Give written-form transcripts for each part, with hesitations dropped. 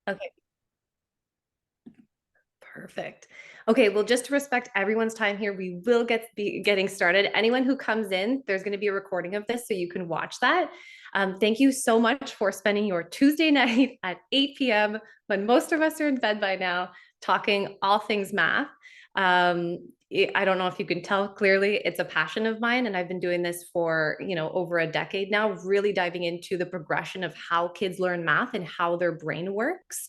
Okay, perfect. Okay, well, just to respect everyone's time here, we will be getting started. Anyone who comes in, there's going to be a recording of this so you can watch that. Thank you so much for spending your Tuesday night at 8 p.m. when most of us are in bed by now, talking all things math. Um, I don't know if you can tell clearly, it's a passion of mine, and I've been doing this for over a decade now, really diving into the progression of how kids learn math and how their brain works.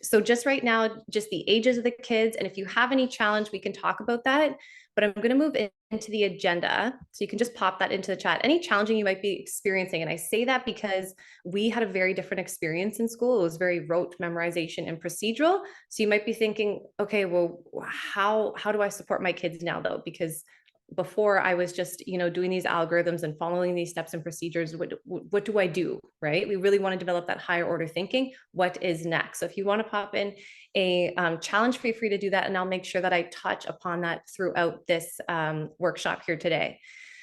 So just right now, just the ages of the kids. And if you have any challenge, we can talk about that. But I'm going to move into the agenda. So you can just pop that into the chat. Any challenging you might be experiencing. And I say that because we had a very different experience in school. It was very rote memorization and procedural. So you might be thinking, okay, well, how do I support my kids now though? Because before I was just, doing these algorithms and following these steps and procedures. What do I do? Right? We really want to develop that higher order thinking. What is next? So if you want to pop in a challenge, feel free to do that. And I'll make sure that I touch upon that throughout this workshop here today.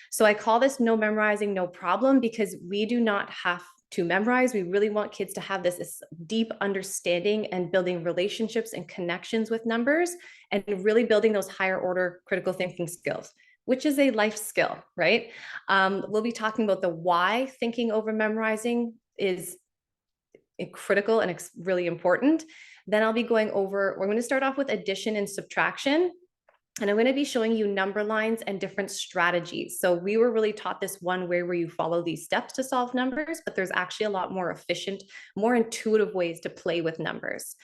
So I call this no memorizing, no problem, because we do not have to memorize. We really want kids to have this deep understanding and building relationships and connections with numbers and really building those higher order critical thinking skills, which is a life skill, right? We'll be talking about the why thinking over memorizing is critical and it's really important. Then I'll be going over, we're going to start off with addition and subtraction. And I'm going to be showing you number lines and different strategies. So we were really taught this one way where you follow these steps to solve numbers, but there's actually a lot more efficient, more intuitive ways to play with numbers.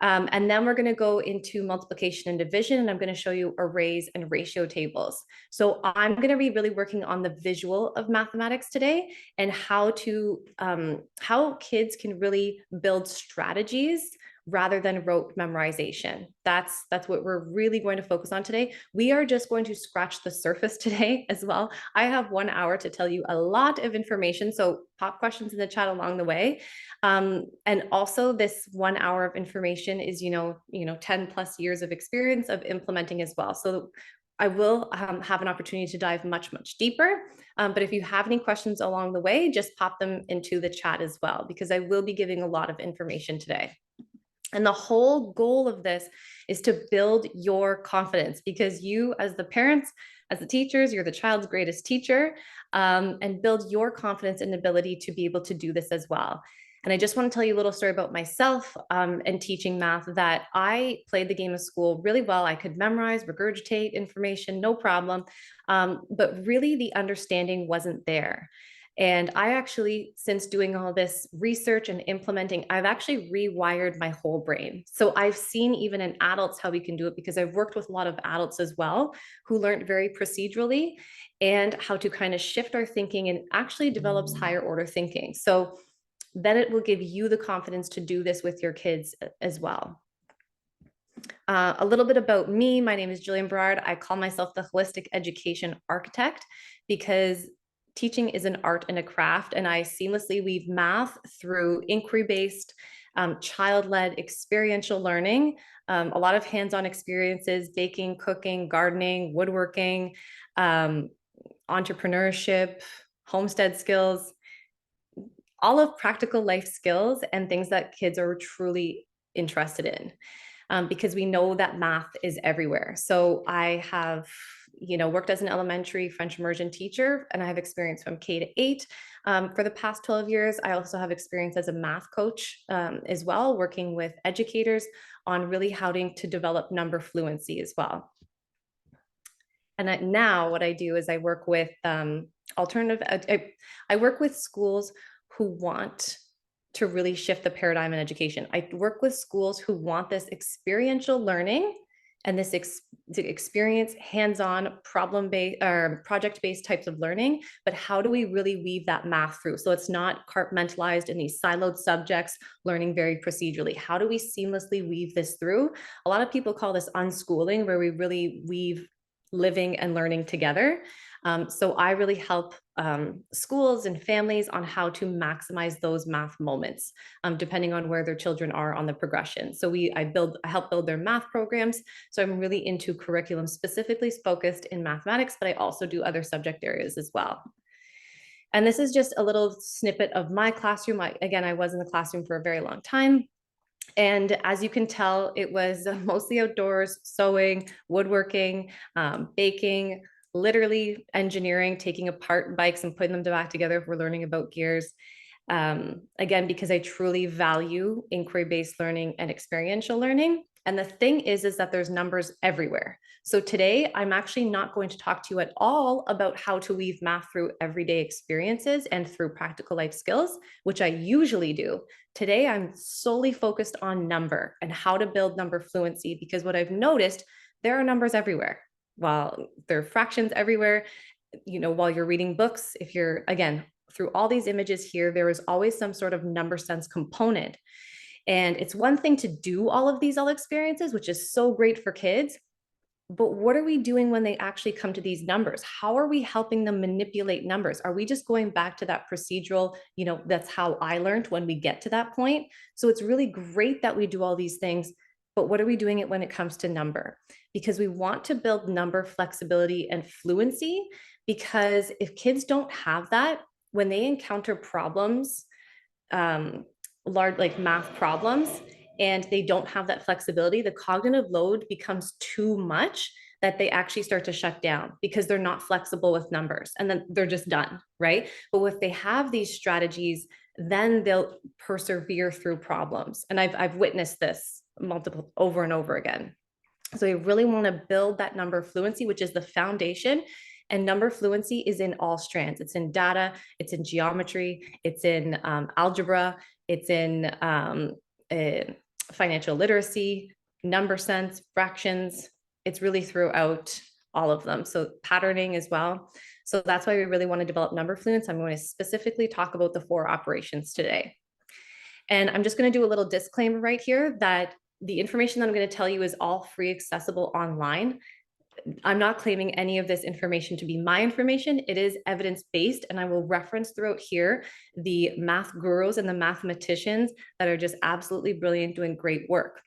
And then we're going to go into multiplication and division, and I'm going to show you arrays and ratio tables. So I'm going to be really working on the visual of mathematics today and how kids can really build strategies rather than rote memorization. That's what we're really going to focus on today. We are just going to scratch the surface today as well. I have 1 hour to tell you a lot of information, so pop questions in the chat along the way. And also this 1 hour of information is, 10 plus years of experience of implementing as well. So I will have an opportunity to dive much, much deeper. But if you have any questions along the way, just pop them into the chat as well, because I will be giving a lot of information today. And the whole goal of this is to build your confidence, because you, as the parents, as the teachers, you're the child's greatest teacher, and build your confidence and ability to be able to do this as well. And I just want to tell you a little story about myself and teaching math, that I played the game of school really well. I could memorize, regurgitate information, no problem. But really the understanding wasn't there. And I actually, since doing all this research and implementing, I've actually rewired my whole brain. So I've seen even in adults how we can do it, because I've worked with a lot of adults as well who learned very procedurally and how to kind of shift our thinking and actually develops higher order thinking. So then it will give you the confidence to do this with your kids as well. A little bit about me. My name is Gillian Bernard. I call myself the holistic education architect because teaching is an art and a craft, and I seamlessly weave math through inquiry-based, child-led experiential learning, a lot of hands-on experiences, baking, cooking, gardening, woodworking, entrepreneurship, homestead skills, all of practical life skills and things that kids are truly interested in. Because we know that math is everywhere. So I have, worked as an elementary French immersion teacher, and I have experience from K to 8. For the past 12 years, I also have experience as a math coach as well, working with educators on really how to develop number fluency as well. And now what I do is I work with I work with schools who want to really shift the paradigm in education. I work with schools who want this experiential learning and this experience, hands-on, problem-based or project-based types of learning, but how do we really weave that math through? So it's not compartmentalized in these siloed subjects, learning very procedurally. How do we seamlessly weave this through? A lot of people call this unschooling, where we really weave living and learning together. So I really help schools and families on how to maximize those math moments, depending on where their children are on the progression. So I help build their math programs. So I'm really into curriculum specifically focused in mathematics, but I also do other subject areas as well. And this is just a little snippet of my classroom. Again, I was in the classroom for a very long time. And as you can tell, it was mostly outdoors, sewing, woodworking, baking, literally engineering, taking apart bikes and putting them back together if we're learning about gears. Again, because I truly value inquiry-based learning and experiential learning. And the thing is that there's numbers everywhere. So today, I'm actually not going to talk to you at all about how to weave math through everyday experiences and through practical life skills, which I usually do. Today, I'm solely focused on number and how to build number fluency, because what I've noticed, there are numbers everywhere. While there are fractions everywhere, while you're reading books, if you're, again, through all these images here, there is always some sort of number sense component. And it's one thing to do all of these experiences, which is so great for kids. But what are we doing when they actually come to these numbers? How are we helping them manipulate numbers? Are we just going back to that procedural, that's how I learned when we get to that point? So it's really great that we do all these things, but what are we doing it when it comes to number? Because we want to build number flexibility and fluency, because if kids don't have that, when they encounter problems, large like math problems, and they don't have that flexibility, the cognitive load becomes too much that they actually start to shut down because they're not flexible with numbers, and then they're just done, right? But if they have these strategies, then they'll persevere through problems. And I've witnessed this multiple over and over again. So you really want to build that number fluency, which is the foundation. And number fluency is in all strands. It's in data, it's in geometry, it's in algebra, it's in financial literacy, number sense, fractions. It's really throughout all of them. So patterning as well. So that's why we really want to develop number fluency. I'm going to specifically talk about the 4 operations today. And I'm just going to do a little disclaimer right here that the information that I'm going to tell you is all free, accessible online. I'm not claiming any of this information to be my information. It is evidence-based, and I will reference throughout here the math gurus and the mathematicians that are just absolutely brilliant, doing great work.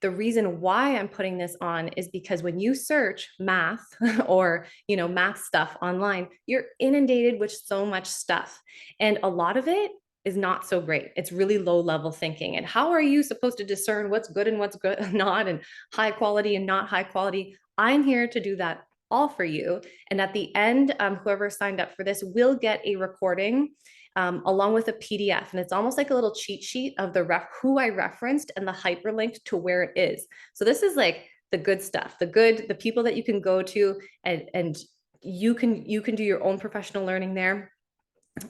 The reason why I'm putting this on is because when you search math or, math stuff online, you're inundated with so much stuff. And a lot of it is not so great. It's really low level thinking. And how are you supposed to discern what's good and what's good, not, and high quality and not high quality? I'm here to do that all for you. And at the end, whoever signed up for this will get a recording along with a PDF. And it's almost like a little cheat sheet of who I referenced and the hyperlink to where it is. So this is like the good stuff, the people that you can go to, and you can do your own professional learning there.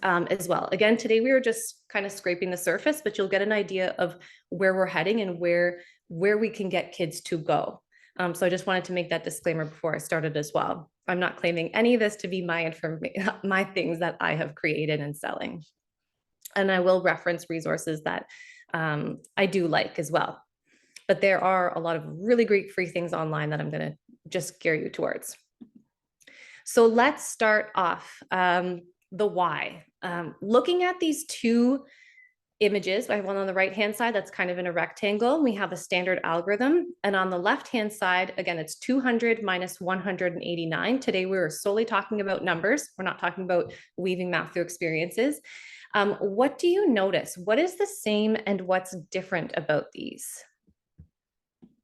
As well. Again, today we were just kind of scraping the surface, but you'll get an idea of where we're heading and where we can get kids to go. So I just wanted to make that disclaimer before I started as well. I'm not claiming any of this to be my things that I have created and selling. And I will reference resources that I do like as well. But there are a lot of really great free things online that I'm going to just gear you towards. So let's start off. The why. Looking at these 2 images, I have one on the right-hand side that's kind of in a rectangle. We have a standard algorithm. And on the left-hand side, again, it's 200 minus 189. Today, we were solely talking about numbers. We're not talking about weaving math through experiences. What do you notice? What is the same and what's different about these?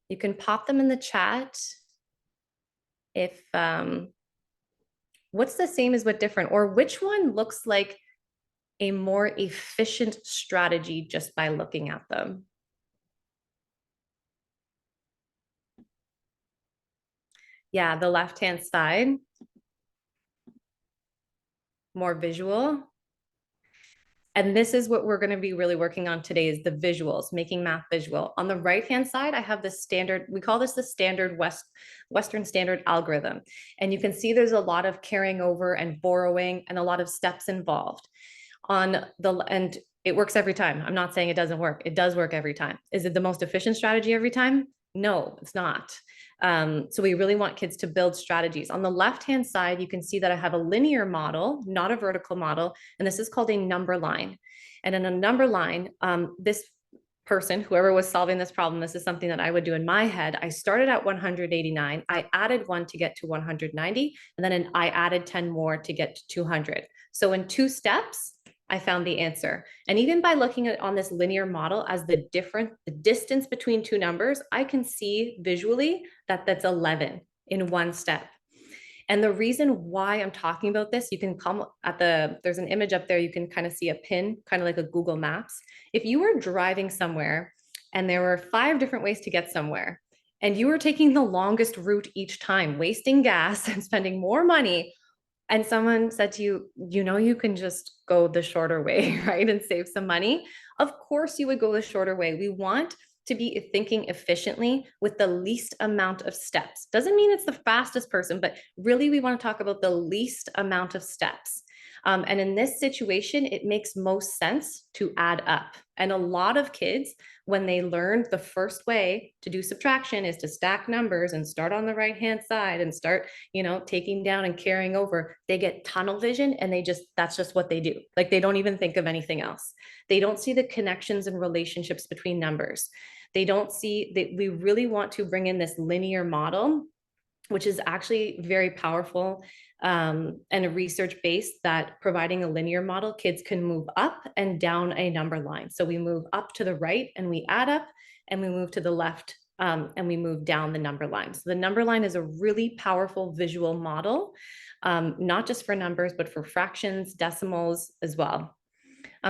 You can pop them in the chat if... what's the same as what different, or which one looks like a more efficient strategy just by looking at them? Yeah, the left-hand side, more visual. And this is what we're going to be really working on today, is the visuals, making math visual. On the right-hand side, I have the standard, we call this the standard Western standard algorithm. And you can see there's a lot of carrying over and borrowing and a lot of steps involved. And it works every time. I'm not saying it doesn't work. It does work every time. Is it the most efficient strategy every time? No, it's not. So we really want kids to build strategies. On the left-hand side, you can see that I have a linear model, not a vertical model, and this is called a number line. And in a number line, this person, whoever was solving this problem, this is something that I would do in my head. I started at 189, I added 1 to get to 190, and then I added 10 more to get to 200. So in 2 steps, I found the answer. And even by looking at on this linear model as the distance between two numbers, I can see visually that that's 11 in one step. And the reason why I'm talking about this, you can come at there's an image up there, you can kind of see a pin, kind of like a Google Maps. If you were driving somewhere and there were 5 different ways to get somewhere, and you were taking the longest route each time, wasting gas and spending more money, and someone said to you, you know, you can just go the shorter way, right? And save some money. Of course, you would go the shorter way. We want to be thinking efficiently with the least amount of steps. Doesn't mean it's the fastest person, but really we want to talk about the least amount of steps. And in this situation, it makes most sense to add up. And a lot of kids, when they learn the first way to do subtraction is to stack numbers and start on the right-hand side and start, taking down and carrying over, they get tunnel vision and that's just what they do. Like they don't even think of anything else. They don't see the connections and relationships between numbers. They don't see that we really want to bring in this linear model, which is actually very powerful and a research based that providing a linear model, kids can move up and down a number line. So we move up to the right and we add up, and we move to the left and we move down the number line. So the number line is a really powerful visual model, not just for numbers, but for fractions, decimals as well.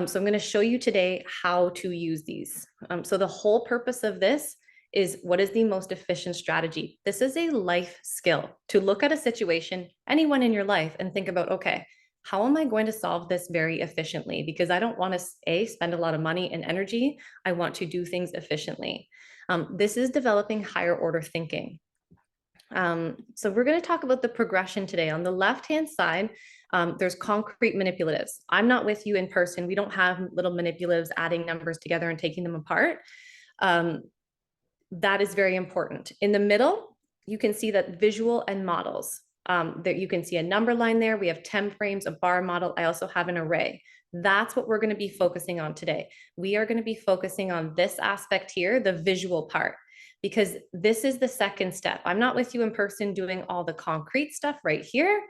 So I'm going to show you today how to use these. So the whole purpose of this is what is the most efficient strategy. This is a life skill to look at a situation, anyone in your life, and think about, okay, how am I going to solve this very efficiently? Because I don't want to spend a lot of money and energy. I want to do things efficiently. This is developing higher order thinking. So we're going to talk about the progression today. On the left-hand side, there's concrete manipulatives. I'm not with you in person. We don't have little manipulatives adding numbers together and taking them apart. That is very important. In the middle, you can see that visual and models. There you can see a number line there. We have 10 frames, a bar model. I also have an array. That's what we're going to be focusing on today. We are going to be focusing on this aspect here, the visual part, because this is the second step. I'm not with you in person doing all the concrete stuff right here.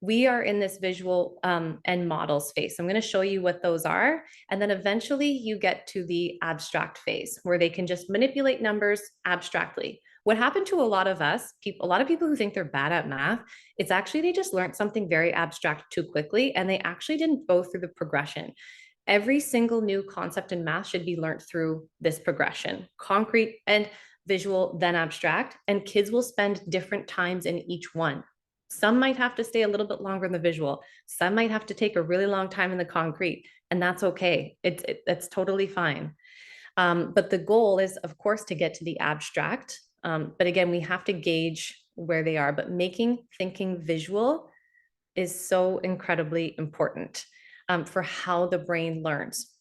We are in this visual and models phase. So I'm going to show you what those are. And then eventually you get to the abstract phase where they can just manipulate numbers abstractly. What happened to a lot of us, a lot of people who think they're bad at math, it's actually they just learned something very abstract too quickly and they actually didn't go through the progression. Every single new concept in math should be learned through this progression, concrete and visual, then abstract, and kids will spend different times in each one. Some might have to stay a little bit longer in the visual. Some might have to take a really long time in the concrete, and that's okay. That's totally fine. But the goal is, of course, to get to the abstract. But again, we have to gauge where they are. But making thinking visual is so incredibly important for how the brain learns.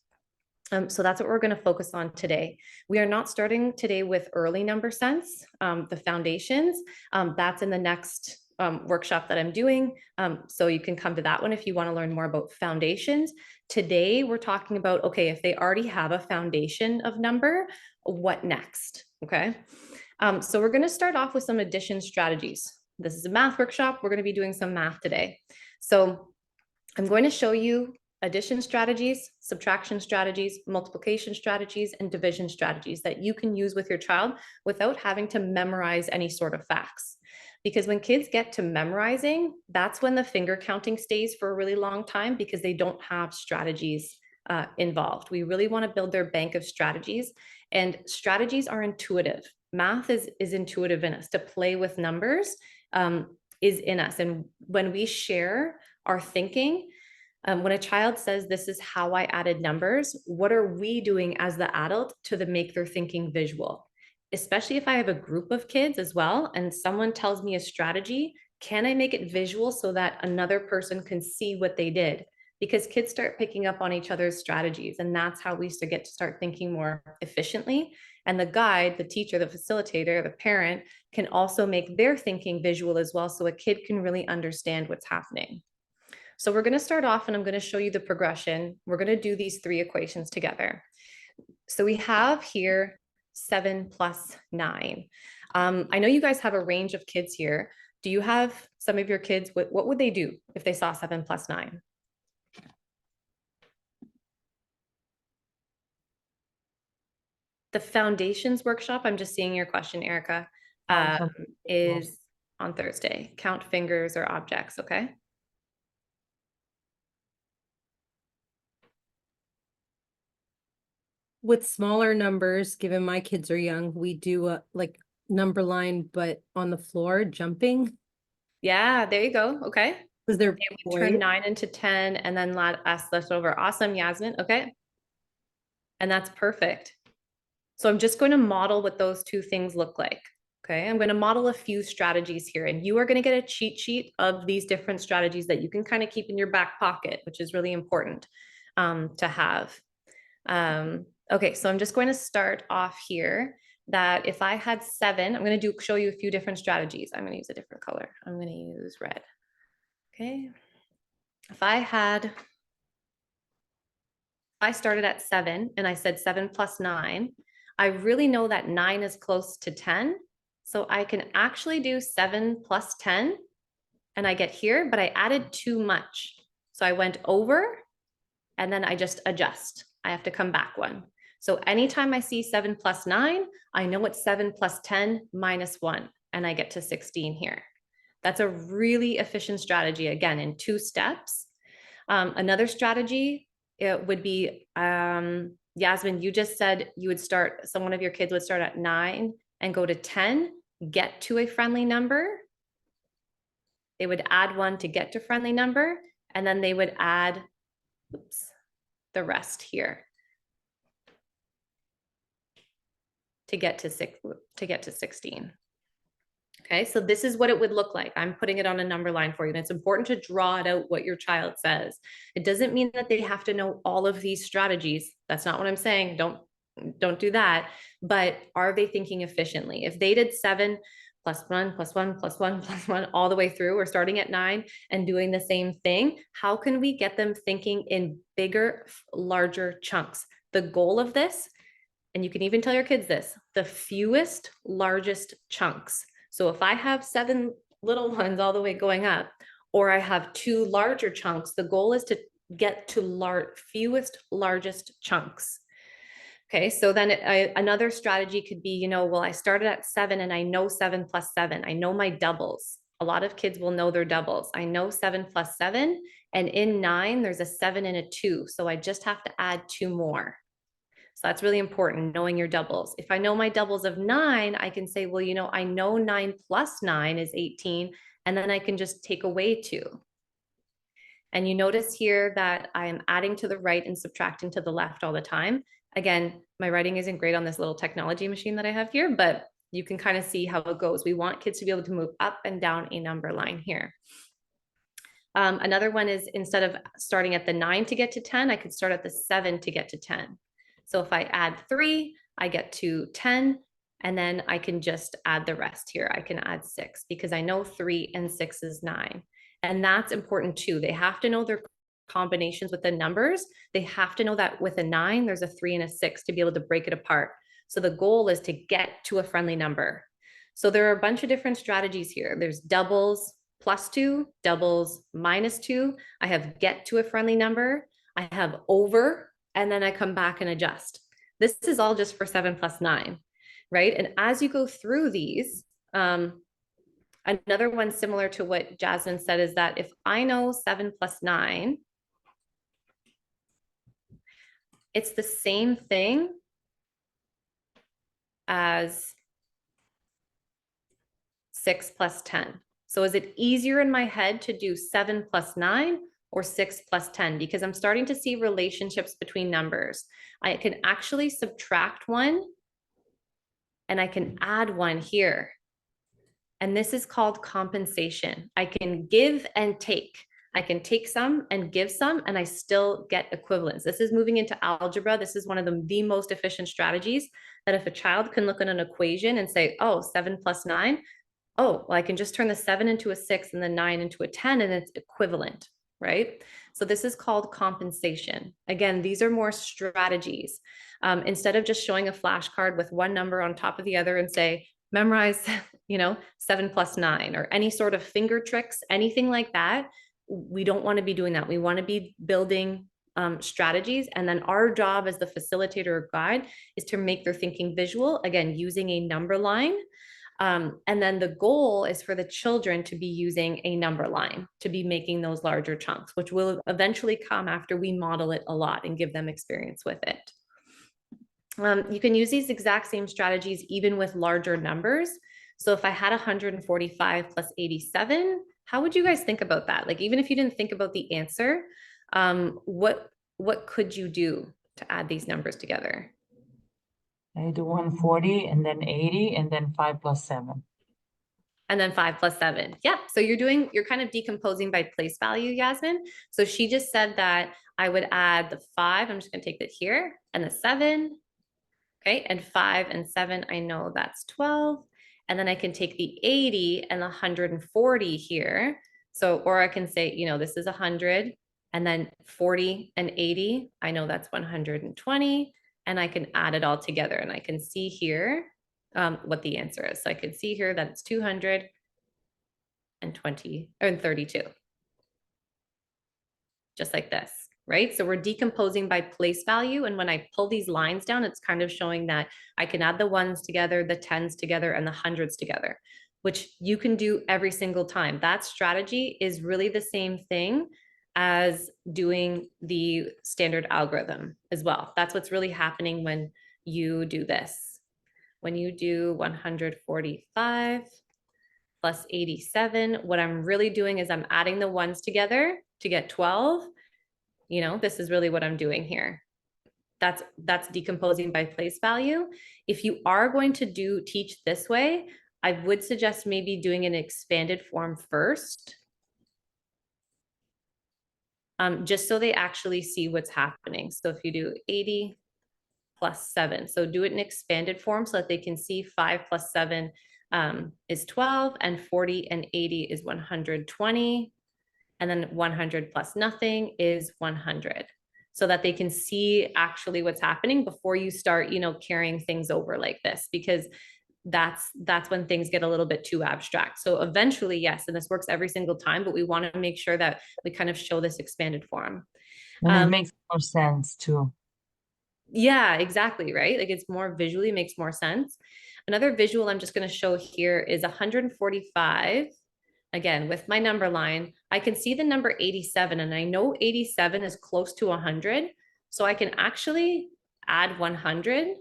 So that's what we're going to focus on today. We are not starting today with early number sense, the foundations. That's in the next workshop that I'm doing. So you can come to that one if you want to learn more about foundations. Today, we're talking about, okay, if they already have a foundation of number, what next? Okay. So we're going to start off with some addition strategies. This is a math workshop. We're going to be doing some math today. So I'm going to show you addition strategies, subtraction strategies, multiplication strategies, and division strategies that you can use with your child without having to memorize any sort of facts. Because when kids get to memorizing, that's when the finger counting stays for a really long time because they don't have strategies involved. We really want to build their bank of strategies, and strategies are intuitive. Math is intuitive in us. To play with numbers is in us. And when we share our thinking, when a child says, this is how I added numbers, what are we doing as the adult to make their thinking visual? Especially if I have a group of kids as well, and someone tells me a strategy, can I make it visual so that another person can see what they did? Because kids start picking up on each other's strategies, and that's how we get to start thinking more efficiently. And the guide, the teacher, the facilitator, the parent can also make their thinking visual as well, so a kid can really understand what's happening. So we're going to start off, and I'm going to show you the progression. We're going to do these 3 equations together. So we have here 7 plus 9. I know you guys have a range of kids here. Do you have some of your kids, what would they do if they saw 7 plus 9? The foundations workshop, I'm just seeing your question, Erica, is on Thursday. Count fingers or objects, okay? With smaller numbers, given my kids are young, we do a like number line, but on the floor jumping Yeah, there you go. Okay. because they're They would boys. turn 9 into 10 and then ask leftover. Awesome, Yasmin. Okay. And that's perfect. So I'm just going to model what those two things look like. Okay. I'm going to model a few strategies here, and you are going to get a cheat sheet of these different strategies that you can kind of keep in your back pocket, which is really important to have. Okay. So I'm just going to start off here that if I had 7, I'm going to show you a few different strategies. I'm going to use a different color. I'm going to use red. Okay. If I started at 7 and I said 7 plus 9, I really know that 9 is close to 10. So I can actually do 7 plus 10 and I get here, but I added too much. So I went over and then I just adjust. I have to come back one. So anytime I see 7 plus 9, I know it's 7 plus 10 minus 1, and I get to 16 here. That's a really efficient strategy, again, in 2 steps. Another strategy, it would be, Yasmin, you just said you would start, so one of your kids would start at 9 and go to 10, get to a friendly number. They would add 1 to get to friendly number, and then they would add, the rest here to get to 16. Okay, so this is what it would look like. I'm putting it on a number line for you. And it's important to draw it out what your child says. It doesn't mean that they have to know all of these strategies. That's not what I'm saying. Don't do that. But are they thinking efficiently? If they did 7 plus 1 plus 1 plus 1 plus 1 all the way through, or starting at 9 and doing the same thing, how can we get them thinking in bigger, larger chunks? The goal of this, and you can even tell your kids this, the fewest, largest chunks. So if I have 7 little ones all the way going up, or I have 2 larger chunks, the goal is to get to fewest, largest chunks. Okay, so then another strategy could be, well, I started at 7 and I know 7 plus 7. I know my doubles. A lot of kids will know their doubles. I know 7 plus 7, and in 9, there's a 7 and a 2. So I just have to add 2 more. So that's really important, knowing your doubles. If I know my doubles of 9, I can say, well, I know 9 plus 9 is 18, and then I can just take away 2. And you notice here that I am adding to the right and subtracting to the left all the time. Again, my writing isn't great on this little technology machine that I have here, but you can kind of see how it goes. We want kids to be able to move up and down a number line here. Another one is, instead of starting at the 9 to get to 10, I could start at the 7 to get to 10. So if I add 3, I get to 10, and then I can just add the rest here. I can add 6 because I know 3 and 6 is 9. And that's important too. They have to know their combinations with the numbers. They have to know that with a 9, there's a 3 and a 6 to be able to break it apart. So the goal is to get to a friendly number. So there are a bunch of different strategies here. There's doubles plus 2, doubles minus 2. I have get to a friendly number. I have over, and then I come back and adjust. This is all just for 7 plus 9, right? And as you go through these, another one similar to what Jasmine said is that if I know 7 plus 9, it's the same thing as 6 plus 10. So is it easier in my head to do 7 plus 9 or 6 plus 10? Because I'm starting to see relationships between numbers. I can actually subtract 1 and I can add 1 here. And this is called compensation. I can give and take. I can take some and give some, and I still get equivalence. This is moving into algebra. This is one of the most efficient strategies, that if a child can look at an equation and say, oh, 7 plus 9, oh, well, I can just turn the 7 into a 6 and the 9 into a 10, and it's equivalent, right? So this is called compensation. Again, these are more strategies. Instead of just showing a flashcard with one number on top of the other and say, memorize, 7 plus 9, or any sort of finger tricks, anything like that, we don't want to be doing that. We want to be building strategies. And then our job as the facilitator or guide is to make their thinking visual, again, using a number line. And then the goal is for the children to be using a number line, to be making those larger chunks, which will eventually come after we model it a lot and give them experience with it. You can use these exact same strategies even with larger numbers. So if I had 145 plus 87, how would you guys think about that? Like, even if you didn't think about the answer, what could you do to add these numbers together? I do 140 and then 80 and then 5 plus 7. And then 5 plus 7. Yeah. So you're kind of decomposing by place value, Yasmin. So she just said that I would add the 5. I'm just going to take that here and the 7. Okay. And 5 and 7, I know that's 12. And then I can take the 80 and the 140 here. So, or I can say, this is 100 and then 40 and 80. I know that's 120. And I can add it all together and I can see here what the answer is. So I can see here that it's 220 or 32. Just like this, right? So we're decomposing by place value. And when I pull these lines down, it's kind of showing that I can add the ones together, the tens together, and the hundreds together, which you can do every single time. That strategy is really the same thing as doing the standard algorithm as well. That's what's really happening when you do this. When you do 145 plus 87, what I'm really doing is I'm adding the ones together to get 12. This is really what I'm doing here. That's decomposing by place value. If you are going to teach this way, I would suggest maybe doing an expanded form first. Just so they actually see what's happening. So if you do 80 plus 7, so do it in expanded form so that they can see 5 plus 7 is 12, and 40 and 80 is 120, and then 100 plus nothing is 100, so that they can see actually what's happening before you start, carrying things over like this, because that's when things get a little bit too abstract. So eventually, yes, and this works every single time, but we want to make sure that we kind of show this expanded form. And it makes more sense too. Yeah, exactly, right? Like, it's more visually makes more sense. Another visual I'm just going to show here is 145. Again, with my number line, I can see the number 87, and I know 87 is close to 100. So I can actually add 100.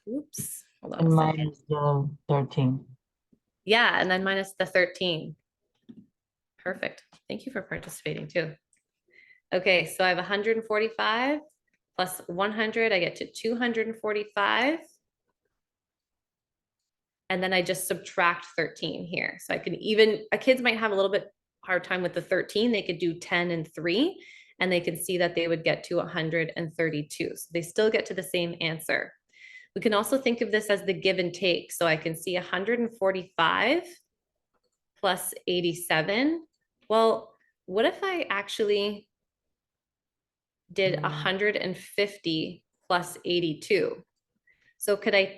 Oops, hold on And a second. minus the 13. Yeah, and then minus the 13. Perfect. Thank you for participating too. Okay, so I have 145 plus 100, I get to 245. And then I just subtract 13 here. So I can kids might have a little bit hard time with the 13. They could do 10 and 3, and they can see that they would get to 132. So they still get to the same answer. We can also think of this as the give and take. So I can see 145 plus 87. Well, what if I actually did 150 plus 82? So could I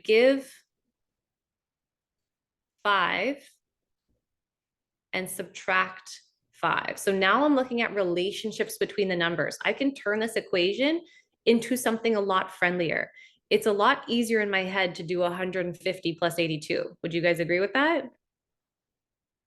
give 5 and subtract 5? So now I'm looking at relationships between the numbers. I can turn this equation into something a lot friendlier. It's a lot easier in my head to do 150 plus 82. Would you guys agree with that?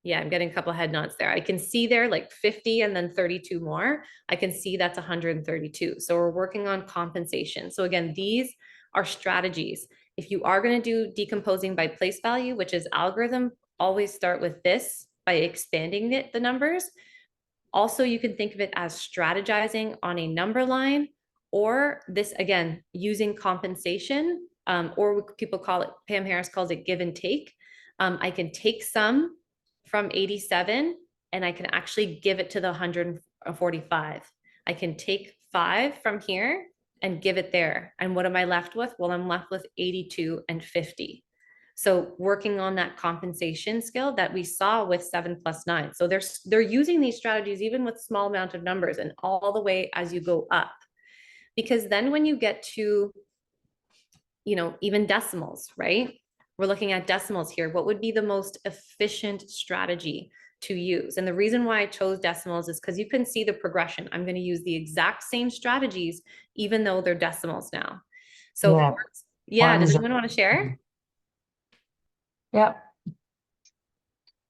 Yeah, I'm getting a couple head nods there. I can see there like 50 and then 32 more. I can see that's 132. So we're working on compensation. So again, these are strategies. If you are going to do decomposing by place value, which is algorithm, always start with this by expanding the numbers. Also, you can think of it as strategizing on a number line, or this, again, using compensation, or people call it, Pam Harris calls it give and take. I can take some from 87 and I can actually give it to the 145. I can take 5 from here and give it there. And what am I left with? Well, I'm left with 82 and 50. So working on that compensation skill that we saw with 7 plus 9. So they're using these strategies even with small amount of numbers and all the way as you go up. Because then when you get to, even decimals, right? We're looking at decimals here. What would be the most efficient strategy to use. And the reason why I chose decimals is because you can see the progression. I'm going to use the exact same strategies, even though they're decimals now. So Yeah. yeah, does One's anyone want to share? Yeah.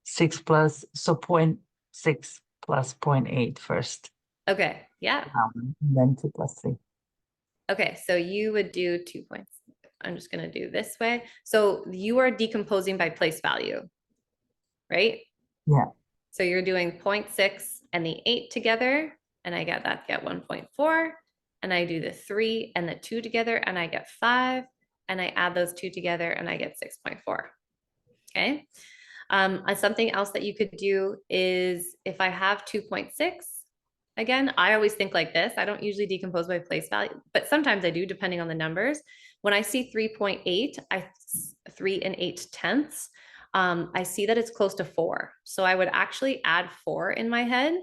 6 plus, so 0.6 plus 0.8 first. Okay, yeah. And then 2 plus 3. Okay, so you would do 2 points. I'm just going to do this way. So you are decomposing by place value, right? Yeah. So you're doing 0.6 and the 8 together, and I get 1.4, and I do the 3 and the 2 together, and I get 5, and I add those two together, and I get 6.4. Okay. Something else that you could do is if I have 2.6, again, I always think like this. I don't usually decompose by place value, but sometimes I do, depending on the numbers. When I see 3.8, 3 and 8 tenths, I see that it's close to 4. So I would actually add 4 in my head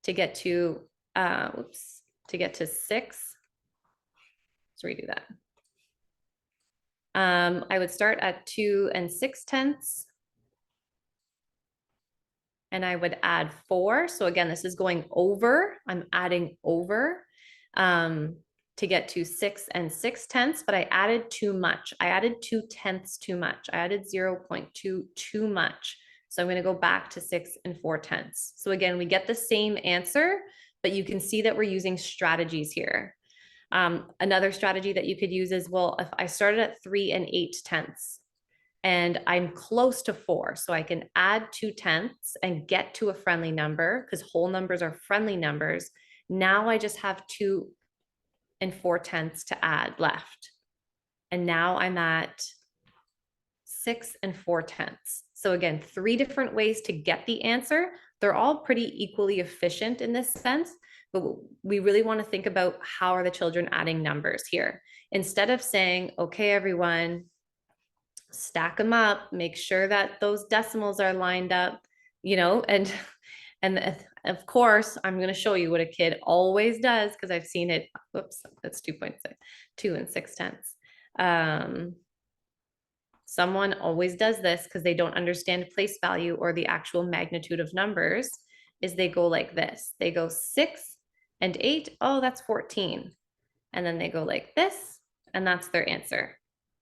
to get to, to get to 6. Let's redo that. I would start at 2 and 6 tenths. And I would add 4. So again, this is going over. I'm adding over to get to 6 and 6 tenths, but I added too much. I added 2 tenths too much. I added 0.2 too much. So I'm going to go back to 6 and 4 tenths. So again, we get the same answer, but you can see that we're using strategies here. Another strategy that you could use is, well, if I started at 3 and 8 tenths, and I'm close to 4, so I can add 2 tenths and get to a friendly number because whole numbers are friendly numbers. Now I just have 2 and 4 tenths to add left. And now I'm at 6 and 4 tenths. So again, 3 different ways to get the answer. They're all pretty equally efficient in this sense, but we really want to think about how are the children adding numbers here. Instead of saying, okay, everyone, stack them up, make sure that those decimals are lined up, and of course, I'm going to show you what a kid always does because I've seen it. Whoops, that's 2.6, 2 and 6 tenths. Someone always does this because they don't understand place value or the actual magnitude of numbers, is they go like this. They go 6 and 8. Oh, that's 14. And then they go like this, and that's their answer.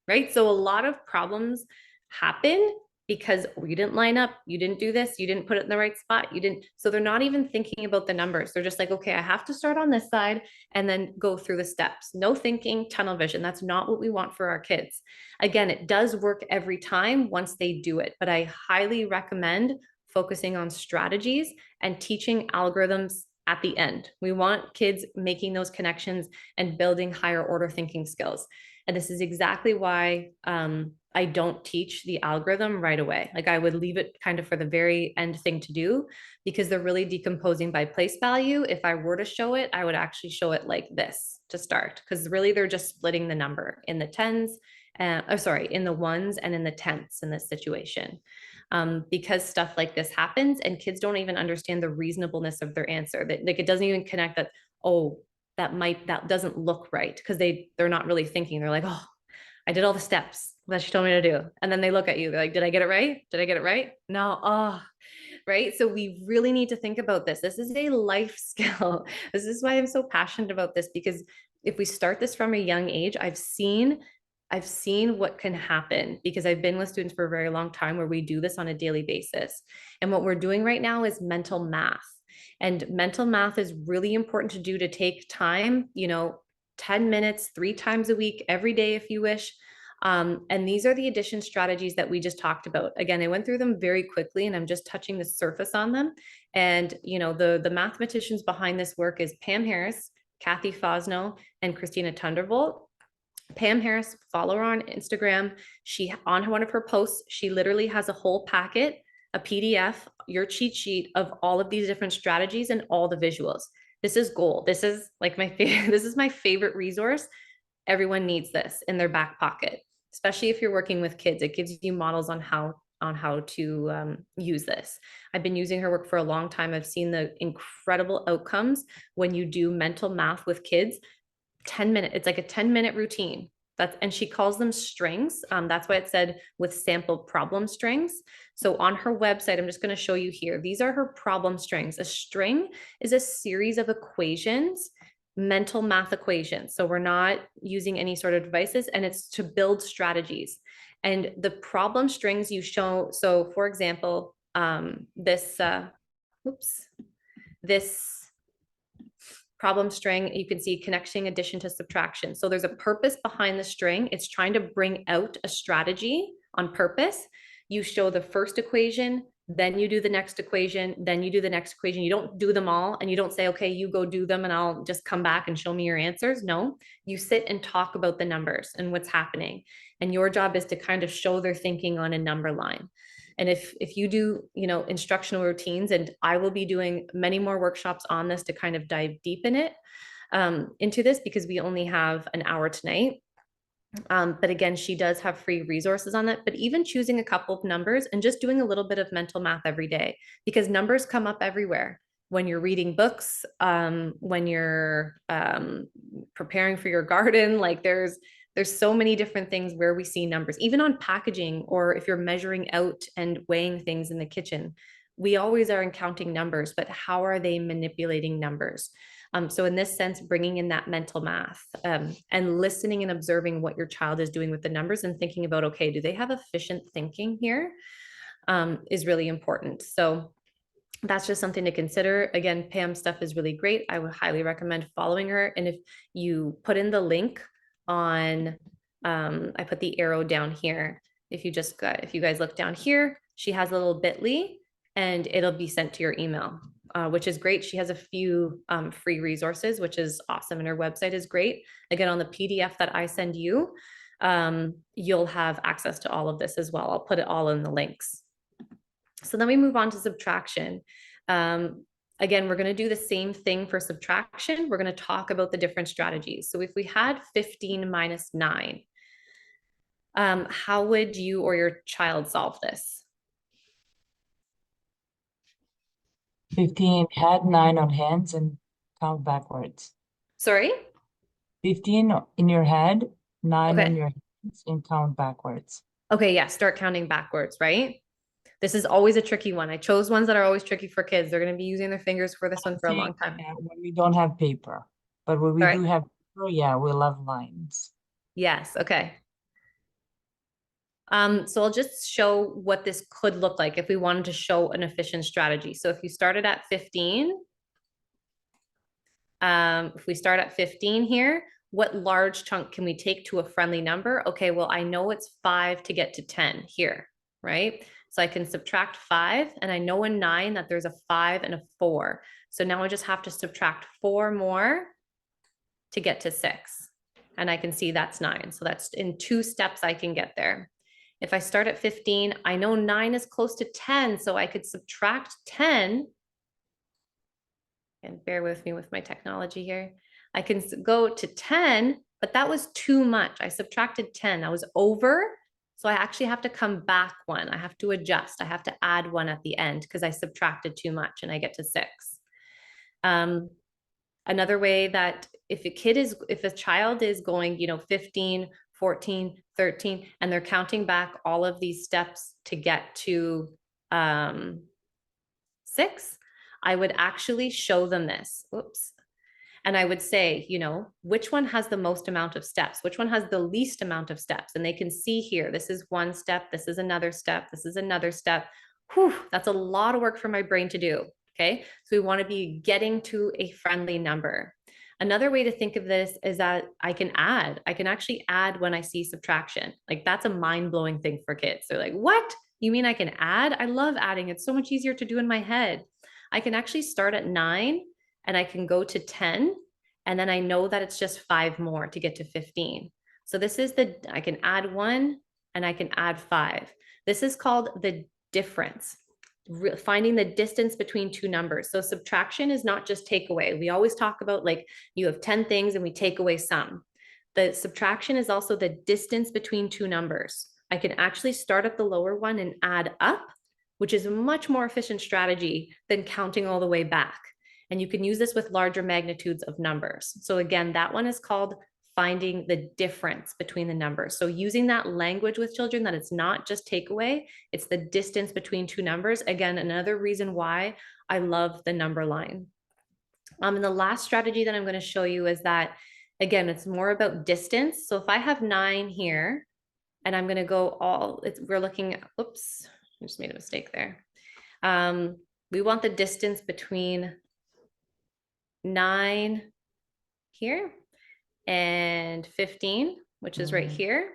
Right? So a lot of problems happen because you didn't line up, you didn't do this, you didn't put it in the right spot, so they're not even thinking about the numbers. They're just like, okay, I have to start on this side and then go through the steps. No thinking, tunnel vision. That's not what we want for our kids. Again, it does work every time once they do it, but I highly recommend focusing on strategies and teaching algorithms at the end. We want kids making those connections and building higher order thinking skills. And this is exactly why I don't teach the algorithm right away. Like I would leave it kind of for the very end thing to do because they're really decomposing by place value. If I were to show it, I would actually show it like this to start because really they're just splitting the number in the tens, in the ones and in the tenths in this situation. Because stuff like this happens and kids don't even understand the reasonableness of their answer. That like it doesn't even connect that, oh, that doesn't look right because they're not really thinking. They're like, oh, I did all the steps that she told me to do. And then they look at you, they're like, did I get it right? Did I get it right? No. Oh, right. So we really need to think about this. This is a life skill. This is why I'm so passionate about this, because if we start this from a young age, I've seen what can happen because I've been with students for a very long time where we do this on a daily basis. And what we're doing right now is mental math. And mental math is really important to do, to take time, 10 minutes, 3 times a week, every day, if you wish. And these are the addition strategies that we just talked about. Again, I went through them very quickly and I'm just touching the surface on them. And, the mathematicians behind this work is Pam Harris, Kathy Fosno, and Christina Tundervolt. Pam Harris, follow her on Instagram. She, on one of her posts, she literally has a whole packet, a PDF, your cheat sheet of all of these different strategies and all the visuals. This is gold. This is like this is my favorite resource. Everyone needs this in their back pocket, especially if you're working with kids. It gives you models on how to use this. I've been using her work for a long time. I've seen the incredible outcomes when you do mental math with kids. 10 minutes, it's like a 10-minute routine. And she calls them strings. That's why it said with sample problem strings. So on her website, I'm just going to show you here. These are her problem strings. A string is a series of equations, mental math equations. So we're not using any sort of devices, and it's to build strategies. And the problem strings you show, so for example, this problem string, you can see connection, addition to subtraction. So there's a purpose behind the string. It's trying to bring out a strategy on purpose. You show the first equation, then you do the next equation, then you do the next equation. You don't do them all, and you don't say, okay, you go do them and I'll just come back and show me your answers. No, you sit and talk about the numbers and what's happening. And your job is to kind of show their thinking on a number line. And if you do, instructional routines, and I will be doing many more workshops on this to kind of dive deep in it, into this, because we only have an hour tonight. But again, she does have free resources on that, but even choosing a couple of numbers and just doing a little bit of mental math every day, because numbers come up everywhere. When you're reading books, when you're preparing for your garden, like there's so many different things where we see numbers, even on packaging, or if you're measuring out and weighing things in the kitchen, we always are counting numbers, but how are they manipulating numbers? So in this sense, bringing in that mental math, and listening and observing what your child is doing with the numbers and thinking about, okay, do they have efficient thinking here, is really important. So that's just something to consider. Again, Pam's stuff is really great. I would highly recommend following her. And if you put in the link on, I put the arrow down here. If you guys look down here, she has a little bit.ly and it'll be sent to your email, which is great. She has a few free resources, which is awesome. And her website is great. Again, on the PDF that I send you, you'll have access to all of this as well. I'll put it all in the links. So then we move on to subtraction. Again, we're going to do the same thing for subtraction. We're going to talk about the different strategies. So if we had 15 minus 9, how would you or your child solve this? 15 had 9 on hands and count backwards. Sorry? 15 in your head, 9 Okay. on your hands, and count backwards. Okay, yeah, start counting backwards, right? This is always a tricky one. I chose ones that are always tricky for kids. They're going to be using their fingers for this one for a long time. When we don't have paper, but when we All right. do have paper, yeah, we'll have lines. Yes, okay. So I'll just show what this could look like if we wanted to show an efficient strategy. So if you started at 15, if we start at 15 here, what large chunk can we take to a friendly number? Okay, well, I know it's 5 to get to 10 here, right? So I can subtract 5, and I know in 9 that there's a 5 and a 4. So now I just have to subtract 4 more to get to 6. And I can see that's 9. So that's in 2 steps I can get there. If I start at 15, I know 9 is close to 10, so I could subtract 10. And bear with me with my technology here. I can go to 10, but that was too much. I subtracted 10. I was over. So I actually have to come back 1. I have to adjust. I have to add 1 at the end because I subtracted too much, and I get to 6. Another way that if a child is going, 15, 14, 13, and they're counting back all of these steps to get to 6, I would actually show them this. Oops. And I would say, which one has the most amount of steps? Which one has the least amount of steps? And they can see here, this is 1 step, this is another step, this is another step. Whew, that's a lot of work for my brain to do. Okay, so we want to be getting to a friendly number. Another way to think of this is that I can actually add when I see subtraction. Like, that's a mind-blowing thing for kids. They're like, what? You mean I can add? I love adding. It's so much easier to do in my head. I can actually start at 9 and I can go to 10, and then I know that it's just 5 more to get to 15. So this is I can add 1 and I can add 5. This is called the difference, finding the distance between 2 numbers. So subtraction is not just take away. We always talk about, like, you have 10 things and we take away some. The subtraction is also the distance between 2 numbers. I can actually start at the lower one and add up, which is a much more efficient strategy than counting all the way back. And you can use this with larger magnitudes of numbers. So again, that one is called finding the difference between the numbers. So using that language with children, that it's not just takeaway, it's the distance between two numbers. Again, another reason why I love the number line. And the last strategy that I'm going to show you is that, again, it's more about distance. So if I have 9 here, and I'm going to go we're looking at, oops, I just made a mistake there. We want the distance between 9 here and 15, which is right here.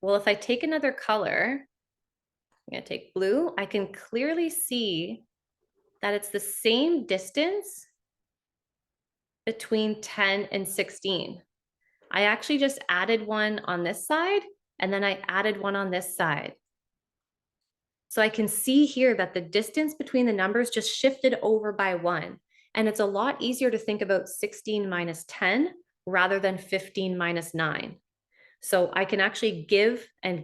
Well, if I take another color, I'm going to take blue, I can clearly see that it's the same distance between 10 and 16. I actually just added one on this side, and then I added one on this side. So I can see here that the distance between the numbers just shifted over by 1. And it's a lot easier to think about 16 minus 10 rather than 15 minus 9. So I can actually give, and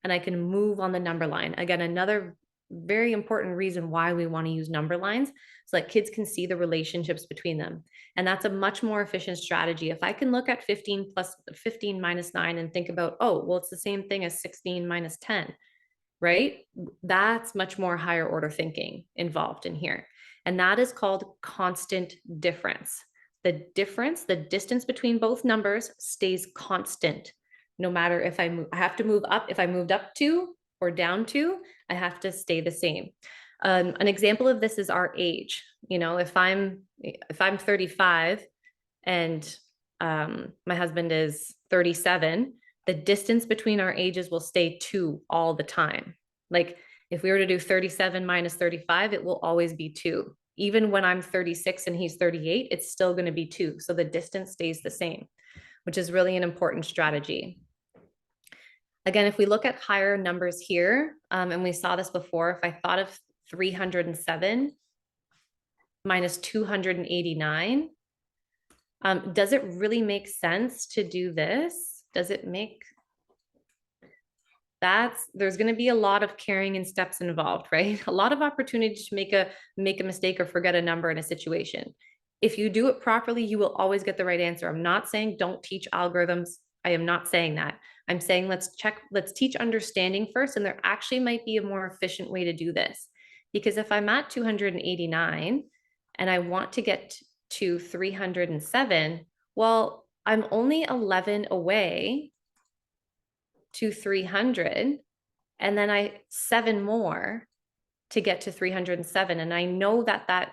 I can move on the number line. Again, another very important reason why we want to use number lines, so that kids can see the relationships between them. And that's a much more efficient strategy. If I can look at 15 plus 15 minus 9 and think about, oh, well, it's the same thing as 16 minus 10, right? That's much more higher order thinking involved in here. And that is called constant difference. The difference, the distance between both numbers stays constant. No matter if I have to move up, if I moved up 2 or down 2, I have to stay the same. An example of this is our age. You know, if I'm 35 and my husband is 37, the distance between our ages will stay 2 all the time. Like if we were to do 37 minus 35, it will always be 2. Even when I'm 36 and he's 38, it's still going to be 2. So the distance stays the same, which is really an important strategy. Again, if we look at higher numbers here, and we saw this before, if I thought of 307 minus 289, does it really make sense to do this? Does it make... there's going to be a lot of carrying and steps involved, right? A lot of opportunity to make a mistake or forget a number in a situation. If you do it properly, you will always get the right answer. I'm not saying don't teach algorithms. I am not saying that. I'm saying let's teach understanding first, and there actually might be a more efficient way to do this. Because if I'm at 289 and I want to get to 307, well, I'm only 11 away to 300, and then 7 more to get to 307. And I know that that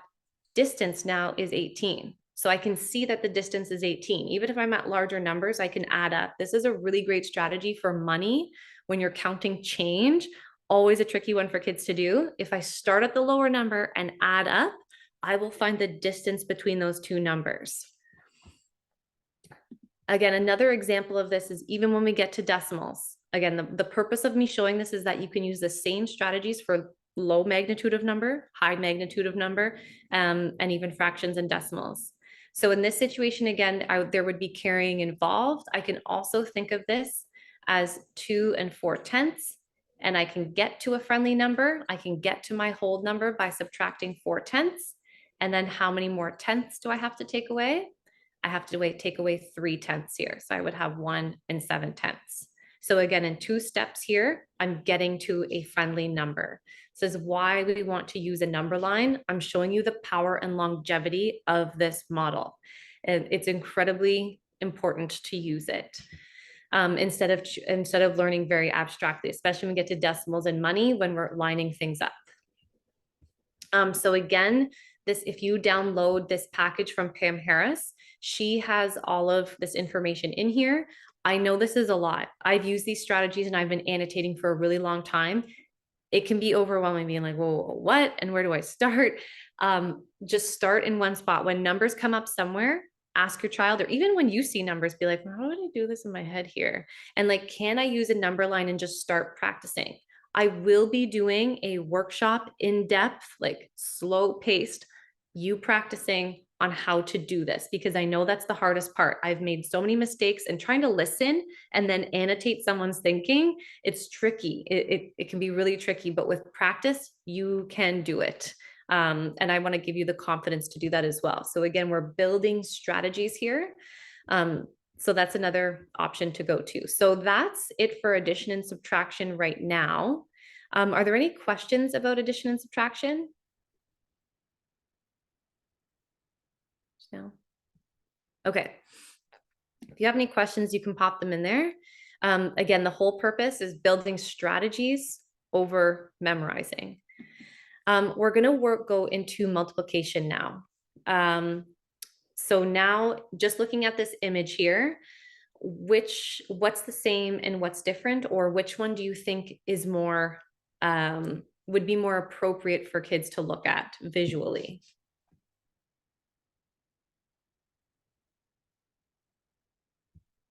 distance now is 18. So I can see that the distance is 18. Even if I'm at larger numbers, I can add up. This is a really great strategy for money when you're counting change. Always a tricky one for kids to do. If I start at the lower number and add up, I will find the distance between those two numbers. Again, another example of this is even when we get to decimals. Again, the purpose of me showing this is that you can use the same strategies for low magnitude of number, high magnitude of number, and even fractions and decimals. So in this situation, again, there would be carrying involved. I can also think of this as 2 4/10, and I can get to a friendly number. I can get to my whole number by subtracting 4/10. And then how many more tenths do I have to take away? I have to take away 3/10 here. So I would have 1 7/10. So again, in 2 steps here, I'm getting to a friendly number. This is why we want to use a number line. I'm showing you the power and longevity of this model. And it's incredibly important to use it instead of learning very abstractly, especially when we get to decimals and money when we're lining things up. So again, if you download this package from Pam Harris, she has all of this information in here. I know this is a lot. I've used these strategies and I've been annotating for a really long time. It can be overwhelming being like, whoa, what? And where do I start? Just start in one spot. When numbers come up somewhere, ask your child, or even when you see numbers, be like, how do I do this in my head here? And like, can I use a number line and just start practicing? I will be doing a workshop in depth, like slow paced, you practicing on how to do this, because I know that's the hardest part. I've made so many mistakes, and trying to listen and then annotate someone's thinking, it's tricky. It can be really tricky, but with practice, you can do it. And I want to give you the confidence to do that as well. So again, we're building strategies here. So that's another option to go to. So that's it for addition and subtraction right now. Are there any questions about addition and subtraction? No. Okay. If you have any questions, you can pop them in there. Again, the whole purpose is building strategies over memorizing. We're going to go into multiplication now. So now just looking at this image here, what's the same and what's different, or which one do you think is more, would be more appropriate for kids to look at visually?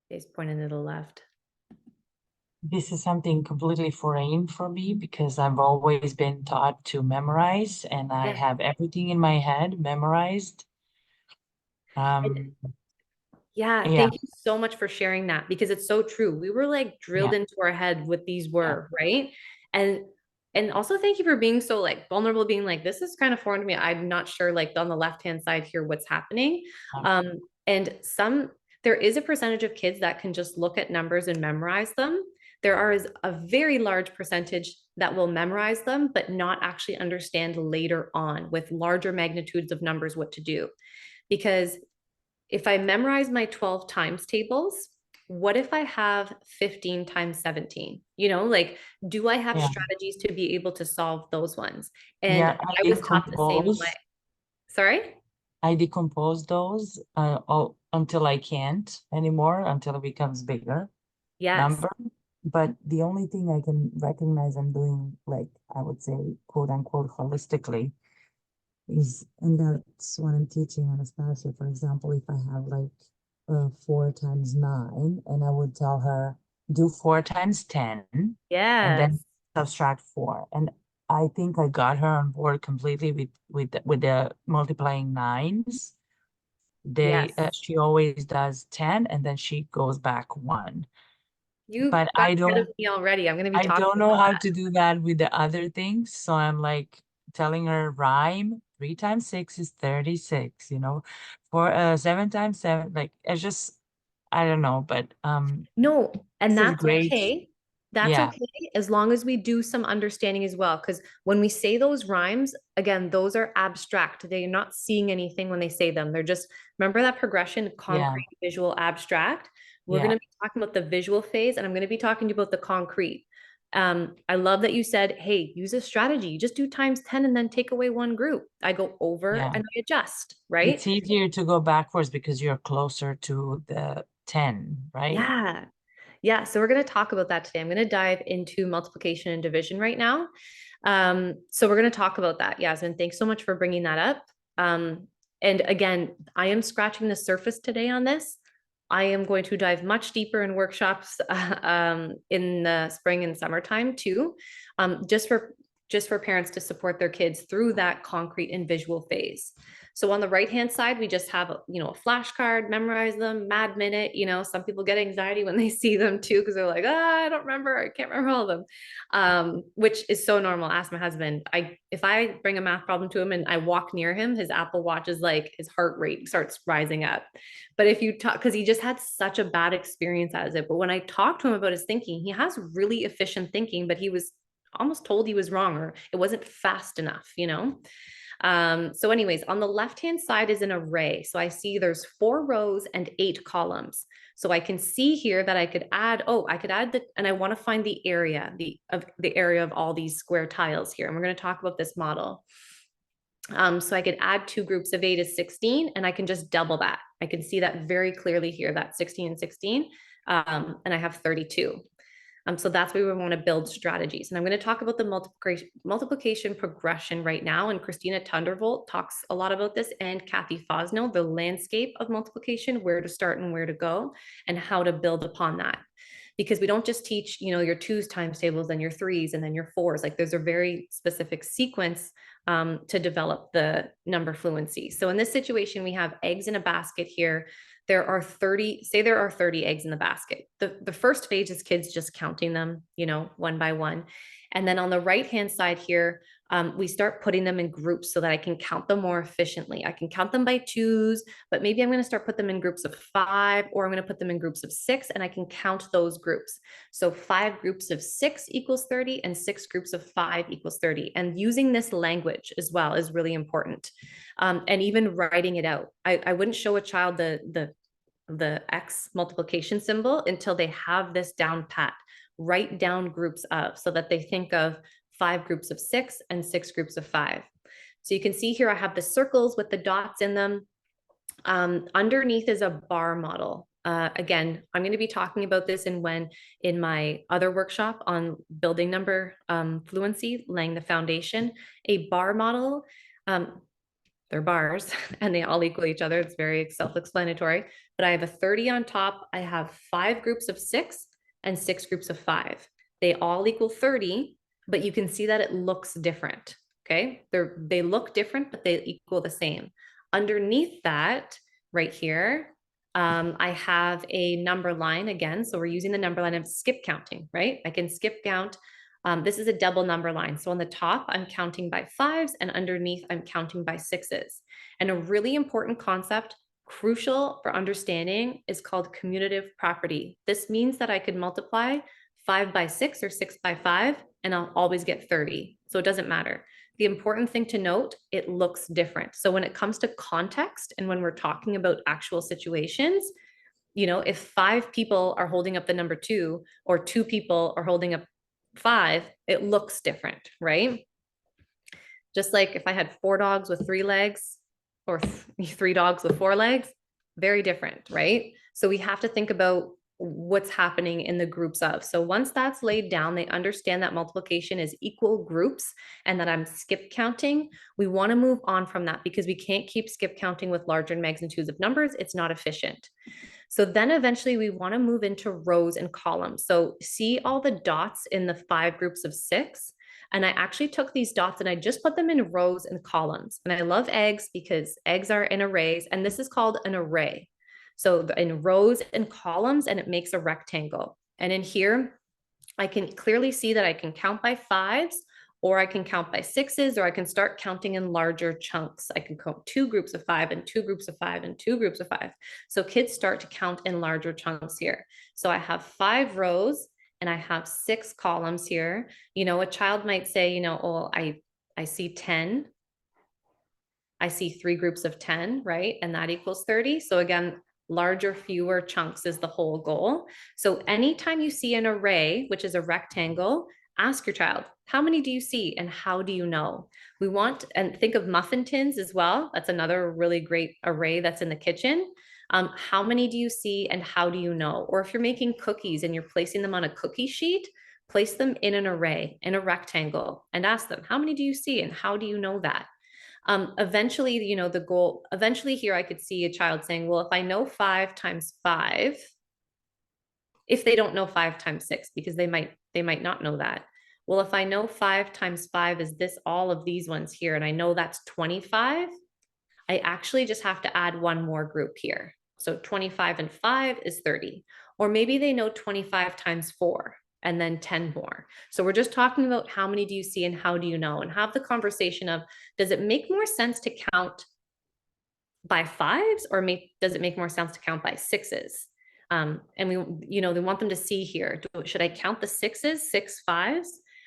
He's pointing to the left. This is something completely foreign for me because I've always been taught to memorize, and I Yeah. have everything in my head memorized. Yeah, Yeah, thank you so much for sharing that, because it's so true. We were like drilled yeah, into our head what these yeah, were, right? And also thank you for being so like vulnerable, being like, this is kind of foreign to me. I'm not sure like on the left-hand side here what's happening. yeah, And there is a percentage of kids that can just look at numbers and memorize them. There is a very large percentage that will memorize them, but not actually understand later on with larger magnitudes of numbers what to do. Because if I memorize my 12 times tables, what if I have 15 times 17? You know, like, do I have yeah. strategies to be able to solve those ones? And Yeah, I was taught the same way. Sorry? I decompose those until I can't anymore, until it becomes bigger Yes. number. But the only thing I can recognize I'm doing, like I would say, quote unquote, holistically, is, and that's what I'm teaching Anastasia. For example, if I have like 4 times 9, and I would tell her, do 4 times 10, and then Yes. subtract 4. And I think I got her on board completely with the multiplying nines. Yes. She always does 10, and then she goes back 1. You But got ahead of me already. I'm going to be I talking don't know about how that. to do that with the other things. So I'm like telling her, rhyme 3 times 6 is 36, for 7 times 7, like it's just, I don't know, but No, and this is that's great. okay. That's Yeah, okay as long as we do some understanding as well. Because when we say those rhymes, again, those are abstract. They're not seeing anything when they say them. They're just, remember that progression, yeah, concrete, visual, abstract. We're going yeah, to be talking about the visual phase, and I'm going to be talking to you about the concrete. I love that you said, hey, use a strategy. Just do times 10 and then take away one group. I go over yeah. and I adjust, right? It's easier to go backwards because you're closer to the 10, right? Yeah. Yeah, so we're going to talk about that today. I'm going to dive into multiplication and division right now. So we're going to talk about that. Yasmin, thanks so much for bringing that up. And again, I am scratching the surface today on this. I am going to dive much deeper in workshops in the spring and summertime too, just for parents to support their kids through that concrete and visual phase. So on the right-hand side, we just have, a flashcard, memorize them, mad minute. Some people get anxiety when they see them too, because they're like, I don't remember, I can't remember all of them, which is so normal. Ask my husband. If I bring a math problem to him and I walk near him, his Apple Watch is like, his heart rate starts rising up. But if you talk, because he just had such a bad experience as it. But when I talked to him about his thinking, he has really efficient thinking, but he was almost told he was wrong, or it wasn't fast enough. So anyways, on the left-hand side is an array. So I see there's 4 rows and 8 columns. So I can see here that I could add and I want to find the area, the area of all these square tiles here. And we're going to talk about this model. So I could add 2 groups of 8 is 16, and I can just double that. I can see that very clearly here, that 16 and 16, and I have 32. So that's where we want to build strategies. And I'm going to talk about the multiplication progression right now. And Christina Tundervolt talks a lot about this, and Kathy Fosno, the landscape of multiplication, where to start and where to go, and how to build upon that. Because we don't just teach, your 2's times tables, then your 3's, and then your 4's. Like there's a very specific sequence to develop the number fluency. So in this situation, we have eggs in a basket here. There are 30 eggs in the basket. The first phase is kids just counting them, one by one. And then on the right-hand side here, we start putting them in groups so that I can count them more efficiently. I can count them by twos, but maybe I'm going to start put them in groups of 5, or I'm going to put them in groups of 6, and I can count those groups. So 5 groups of 6 equals 30, and 6 groups of 5 equals 30. And using this language as well is really important. And even writing it out. I wouldn't show a child the X multiplication symbol until they have this down pat. Write down groups of, so that they think of 5 groups of 6 and 6 groups of 5. So you can see here I have the circles with the dots in them. Underneath is a bar model. Again, I'm going to be talking about this in my other workshop on building number fluency, laying the foundation. A bar model, they're bars and they all equal each other. It's very self-explanatory, but I have a 30 on top. I have 5 groups of 6 and 6 groups of 5. They all equal 30, but you can see that it looks different. Okay, they look different, but they equal the same. Underneath that, right here, I have a number line again. So we're using the number line of skip counting, right? I can skip count. This is a double number line. So on the top, I'm counting by 5s, and underneath, I'm counting by 6s. And a really important concept, crucial for understanding, is called commutative property. This means that I could multiply 5 by 6 or 6 by 5, and I'll always get 30. So it doesn't matter. The important thing to note, it looks different. So when it comes to context and when we're talking about actual situations, you know, if 5 people are holding up the number 2 or 2 people are holding up 5, it looks different, right? Just like if I had 4 dogs with 3 legs or 3 dogs with 4 legs, very different, right? So we have to think about what's happening in the groups of. So once that's laid down, they understand that multiplication is equal groups and that I'm skip counting. We want to move on from that because we can't keep skip counting with larger magnitudes of numbers. It's not efficient. So then eventually we want to move into rows and columns. So see all the dots in the 5 groups of 6. And I actually took these dots and I just put them in rows and columns. And I love eggs because eggs are in arrays, and this is called an array. So in rows and columns, and it makes a rectangle. And in here, I can clearly see that I can count by 5s, or I can count by 6s, or I can start counting in larger chunks. I can count 2 groups of 5 and 2 groups of 5 and 2 groups of 5. So kids start to count in larger chunks here. So I have 5 rows and I have 6 columns here. You know, a child might say, you know, oh, I see 10. I see 3 groups of 10, right? And that equals 30. So again, larger, fewer chunks is the whole goal. So anytime you see an array, which is a rectangle, ask your child, how many do you see and how do you know? We want, and think of muffin tins as well. That's another really great array that's in the kitchen. How many do you see and how do you know? Or if you're making cookies and you're placing them on a cookie sheet, place them in an array, in a rectangle, and ask them, how many do you see and how do you know that? Eventually, you know, the goal, eventually here I could see a child saying, well, if I know 5 times 5, if they don't know 5 times 6, because they might not know that. Well, if I know 5 times 5 is this, all of these ones here, and I know that's 25, I actually just have to add one more group here. So 25 and 5 is 30. Or maybe they know 25 times 4 and then 10 more. So we're just talking about how many do you see and how do you know, and have the conversation of, does it make more sense to count by 5s, or does it make more sense to count by 6s? And we, you know, they want them to see here, should I count the 6s, 6 5s,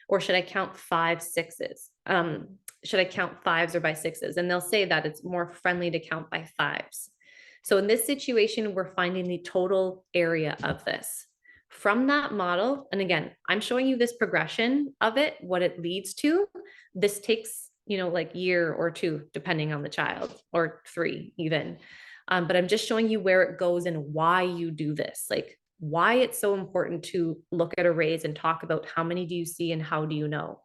or should I count 5 6s? Should I count 5s or by 6s? And they'll say that it's more friendly to count by 5s. So in this situation, we're finding the total area of this. From that model, and again, I'm showing you this progression of it, what it leads to. This takes, you know, like year or 2, depending on the child, or 3 even. But I'm just showing you where it goes and why you do this, like why it's so important to look at arrays and talk about how many do you see and how do you know.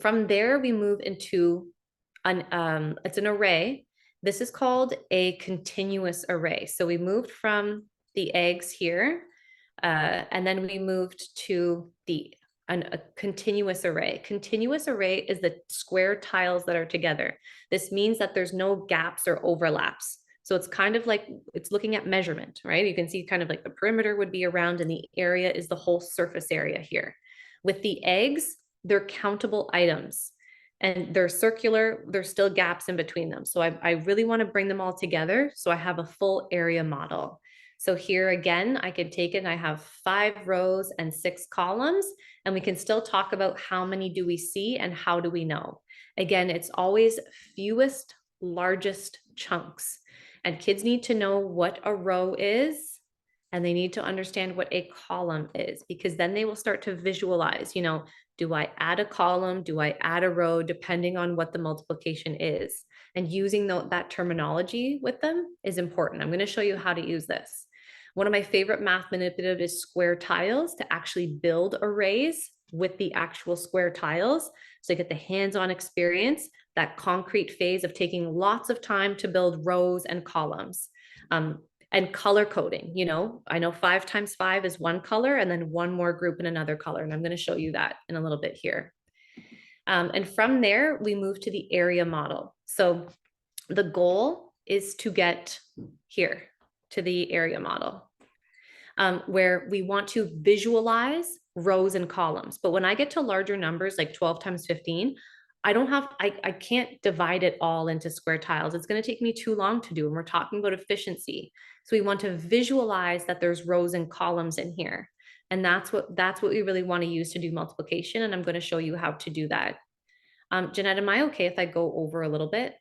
From there, we move into it's an array. This is called a continuous array. So we moved from the eggs here, and then we moved to a continuous array. Continuous array is the square tiles that are together. This means that there's no gaps or overlaps. So it's kind of like, it's looking at measurement, right? You can see kind of like the perimeter would be around, and the area is the whole surface area here. With the eggs, they're countable items and they're circular, there's still gaps in between them. So I really want to bring them all together so I have a full area model. So here again, I can take it and I have 5 rows and 6 columns, and we can still talk about how many do we see and how do we know. Again, it's always fewest, largest chunks. And kids need to know what a row is, and they need to understand what a column is, because then they will start to visualize, you know, do I add a column? Do I add a row, depending on what the multiplication is? And using that terminology with them is important. I'm going to show you how to use this. One of my favorite math manipulative is square tiles, to actually build arrays with the actual square tiles. So you get the hands-on experience, that concrete phase of taking lots of time to build rows and columns. And color coding, you know, I know 5 times 5 is one color and then one more group in another color. And I'm going to show you that in a little bit here. And from there, we move to the area model. So the goal is to get here to the area model, where we want to visualize rows and columns. But when I get to larger numbers, like 12 times 15, I can't divide it all into square tiles. It's going to take me too long to do. And we're talking about efficiency. So we want to visualize that there's rows and columns in here. And that's what we really want to use to do multiplication. And I'm going to show you how to do that. Jeanette, am I okay if I go over a little bit?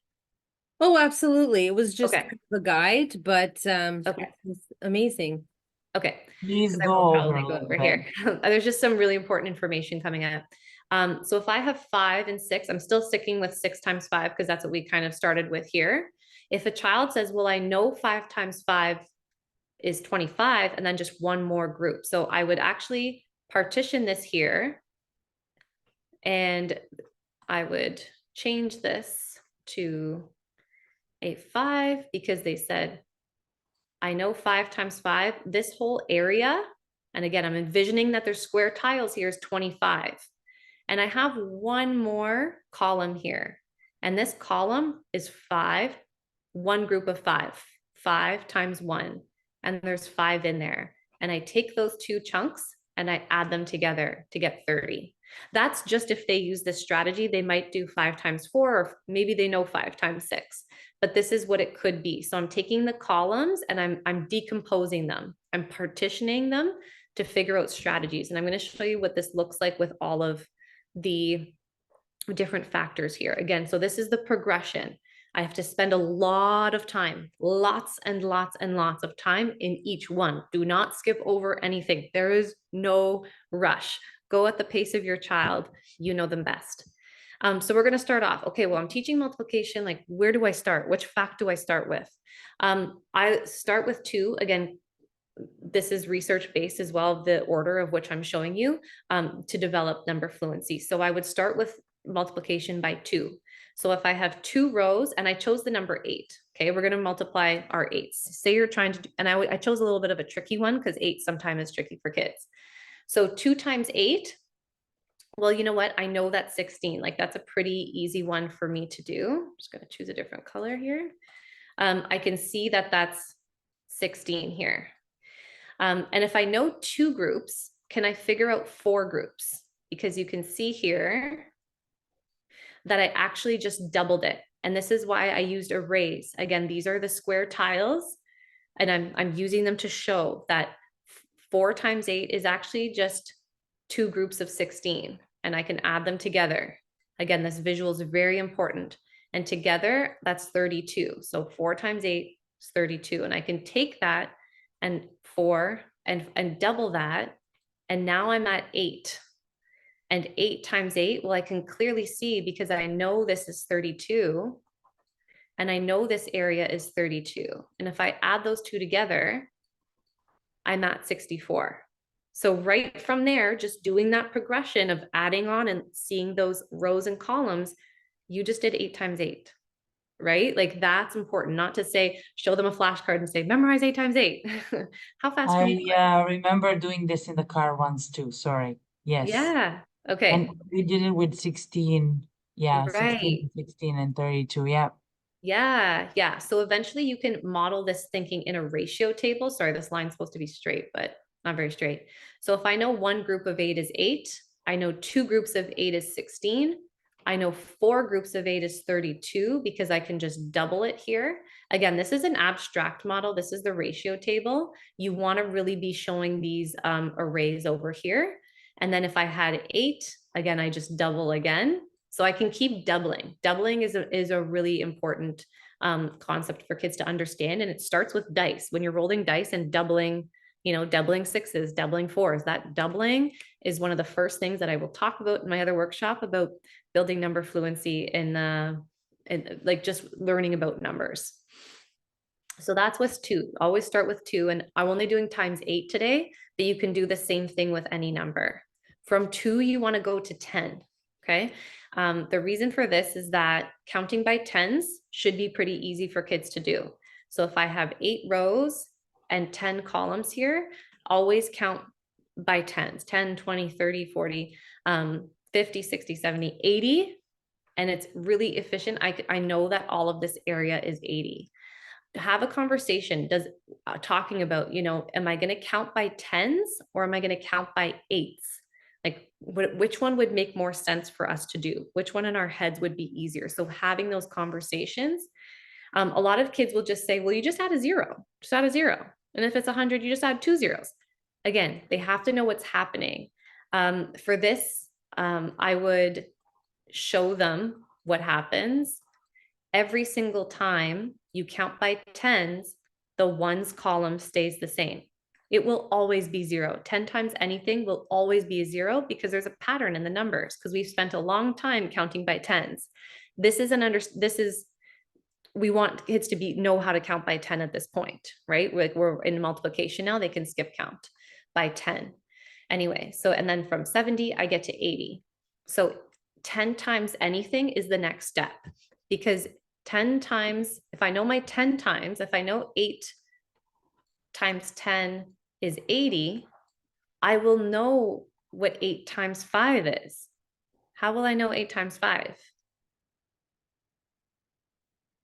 Oh, absolutely. It was just Okay. kind of a guide, but Okay. it's amazing. Okay. Please I go will over probably a go little over bit. here. There's just some really important information coming up. So if I have 5 and 6, I'm still sticking with 6 times 5 because that's what we kind of started with here. If a child says, well, I know 5 times 5 is 25, and then just one more group. So I would actually partition this here, and I would change this to a 5 because they said, I know 5 times 5, this whole area, and again, I'm envisioning that there's square tiles here, is 25. And I have one more column here. And this column is 5, one group of 5, 5 times 1. And there's 5 in there. And I take those 2 chunks and I add them together to get 30. That's just if they use this strategy. They might do 5 times 4, or maybe they know 5 times 6. But this is what it could be. So I'm taking the columns and I'm decomposing them. I'm partitioning them to figure out strategies. And I'm going to show you what this looks like with all of the different factors here. Again, so this is the progression. I have to spend a lot of time, lots and lots and lots of time in each one. Do not skip over anything. There is no rush. Go at the pace of your child. You know them best. So we're going to start off. Okay, well, I'm teaching multiplication. Like, where do I start? Which fact do I start with? I start with 2. Again, this is research based as well, the order of which I'm showing you, to develop number fluency. So I would start with multiplication by 2. So if I have 2 rows and I chose the number 8, okay, we're going to multiply our 8s. Say you're trying to, and I chose a little bit of a tricky one because 8 sometimes is tricky for kids. So 2 times 8, well, you know what? I know that's 16. Like, that's a pretty easy one for me to do. I'm just going to choose a different color here. I can see that that's 16 here. And if I know 2 groups, can I figure out 4 groups? Because you can see here that I actually just doubled it. And this is why I used arrays. Again, these are the square tiles, and I'm using them to show that 4 times 8 is actually just 2 groups of 16, and I can add them together. Again, this visual is very important. And together, that's 32. So 4 times 8 is 32. And I can take that and 4 and double that. And now I'm at 8. And 8 times 8, well, I can clearly see because I know this is 32. And I know this area is 32. And if I add those 2 together, I'm at 64. So right from there, just doing that progression of adding on and seeing those rows and columns, you just did 8 times 8, right? Like, that's important, not to say, show them a flashcard and say, memorize 8 times 8. How fast can you? I remember doing this in the car once too. Sorry. Yes. Yeah. Okay. And we did it with 16. Yeah, Right. 16 and 32. Yeah. Yeah. Yeah. So eventually you can model this thinking in a ratio table. Sorry, this line's supposed to be straight, but not very straight. So if I know one group of 8 is 8, I know 2 groups of 8 is 16. I know 4 groups of 8 is 32 because I can just double it here. Again, this is an abstract model. This is the ratio table. You want to really be showing these arrays over here. And then if I had 8, again, I just double again. So I can keep doubling. Doubling is a really important concept for kids to understand. And it starts with dice. When you're rolling dice and doubling, doubling 6s, doubling 4s, that doubling is one of the first things that I will talk about in my other workshop about building number fluency and like just learning about numbers. So that's with 2. Always start with 2. And I'm only doing times 8 today, but you can do the same thing with any number. From 2, you want to go to 10. Okay. The reason for this is that counting by tens should be pretty easy for kids to do. So if I have 8 rows and 10 columns here, always count by tens, 10, 20, 30, 40, 50, 60, 70, 80. And it's really efficient. I know that all of this area is 80. Have a conversation, talking about, am I going to count by tens or am I going to count by eights? Like which one would make more sense for us to do? Which one in our heads would be easier? So having those conversations, a lot of kids will just say, well, you just add a 0, just add a 0. And if it's 100, you just add 2 zeros. Again, they have to know what's happening. For this, I would show them what happens. Every single time you count by tens, the ones column stays the same. It will always be 0. 10 times anything will always be a 0 because there's a pattern in the numbers, because we've spent a long time counting by tens. We want kids to know how to count by 10 at this point, right? We're in multiplication now, they can skip count by 10. Anyway, so, and then from 70, I get to 80. So 10 times anything is the next step, because 10 times, if I know my 10 times, if I know 8 times 10 is 80, I will know what 8 times 5 is. How will I know 8 times 5? If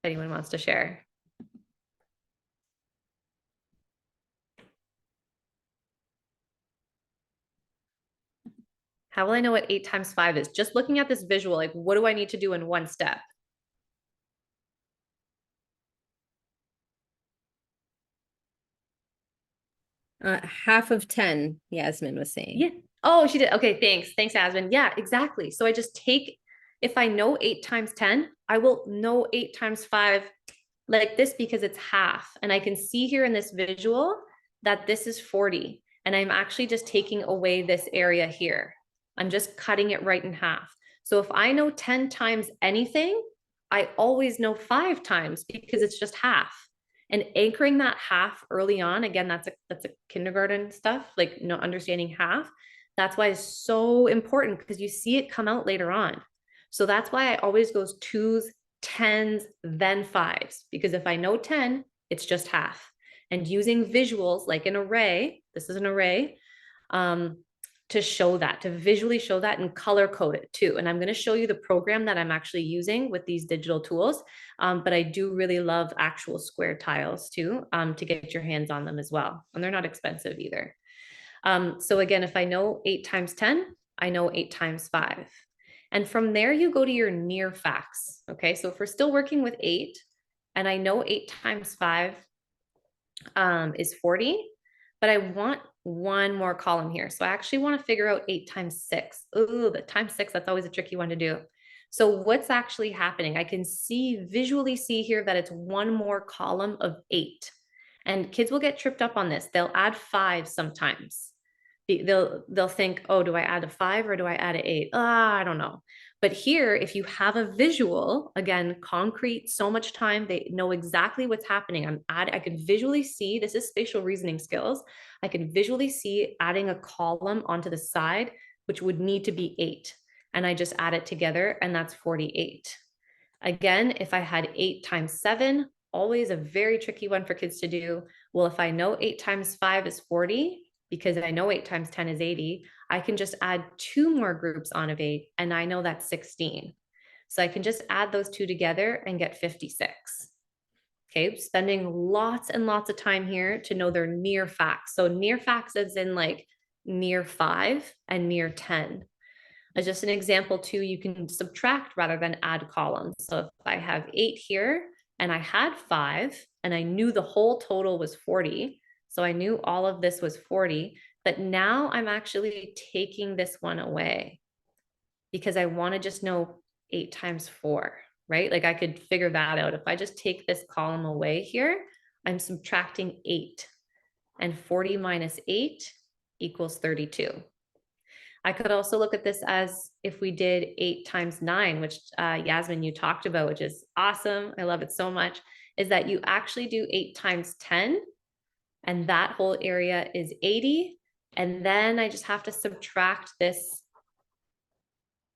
anyone wants to share. How will I know what 8 times 5 is? Just looking at this visual, like what do I need to do in one step? Half of 10, Yasmin was saying. Yeah. Oh, she did. Okay, thanks. Thanks, Asmin. Yeah, exactly. So I just take, if I know 8 times 10, I will know 8 times 5 like this because it's half. And I can see here in this visual that this is 40. And I'm actually just taking away this area here. I'm just cutting it right in half. So if I know 10 times anything, I always know 5 times because it's just half. And anchoring that half early on, again, that's a kindergarten stuff, like understanding half. That's why it's so important, because you see it come out later on. So that's why I always goes 2s, 10s, then 5s, because if I know 10, it's just half. And using visuals like an array, this is an array, to show that, to visually show that and color code it too. And I'm going to show you the program that I'm actually using with these digital tools. But I do really love actual square tiles too, to get your hands on them as well. And they're not expensive either. So again, if I know 8 times 10, I know 8 times 5. And from there, you go to your near facts. Okay, so if we're still working with 8, and I know 8 times 5 is 40, but I want one more column here. So I actually want to figure out 8 times 6. Ooh, the times 6, that's always a tricky one to do. So what's actually happening? I can visually see here that it's one more column of 8. And kids will get tripped up on this. They'll add 5 sometimes. They'll think, oh, do I add a 5 or do I add an 8? I don't know. But here, if you have a visual, again, concrete, so much time, they know exactly what's happening. I can visually see, this is spatial reasoning skills. I can visually see adding a column onto the side, which would need to be 8. And I just add it together, and that's 48. Again, if I had 8 times 7, always a very tricky one for kids to do. Well, if I know 8 times 5 is 40, because I know 8 times 10 is 80, I can just add 2 more groups on of 8, and I know that's 16. So I can just add those 2 together and get 56. Okay, spending lots and lots of time here to know their near facts. So near facts is in like near 5 and near 10. As just an example too, you can subtract rather than add columns. So if I have 8 here and I had 5 and I knew the whole total was 40, so I knew all of this was 40, but now I'm actually taking this one away because I want to just know 8 times 4, right? Like I could figure that out. If I just take this column away here, I'm subtracting 8, and 40 minus 8 equals 32. I could also look at this as if we did 8 times 9, which Yasmin, you talked about, which is awesome. I love it so much, is that you actually do 8 times 10, and that whole area is 80. And then I just have to subtract this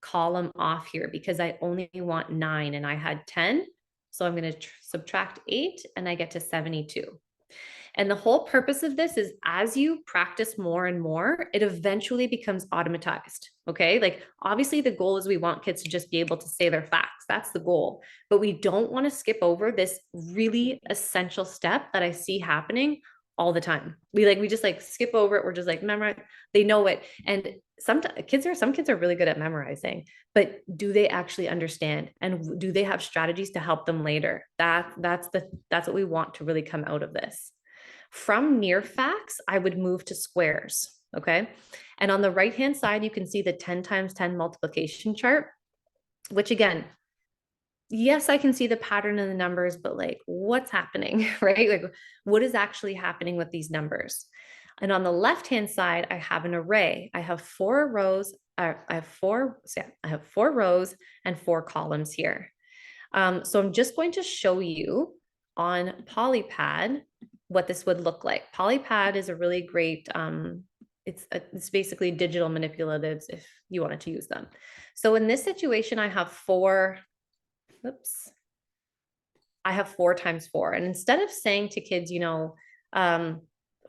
column off here because I only want 9 and I had 10. So I'm going to subtract 8 and I get to 72. And the whole purpose of this is as you practice more and more, it eventually becomes automatized. Okay. Like obviously the goal is we want kids to just be able to say their facts. That's the goal. But we don't want to skip over this really essential step that I see happening all the time. We just like skip over it. We're just like memorize. They know it. And some kids are really good at memorizing, but do they actually understand? And do they have strategies to help them later? That's what we want to really come out of this. From near facts, I would move to squares, okay? And on the right-hand side, you can see the 10 times 10 multiplication chart, which again, yes, I can see the pattern in the numbers, but like what's happening, right? Like what is actually happening with these numbers? And on the left-hand side, I have an array. I have 4 rows, I have 4 rows and 4 columns here. So I'm just going to show you on Polypad what this would look like. Polypad is a really great, it's basically digital manipulatives if you wanted to use them. So in this situation, I have 4 times 4. And instead of saying to kids,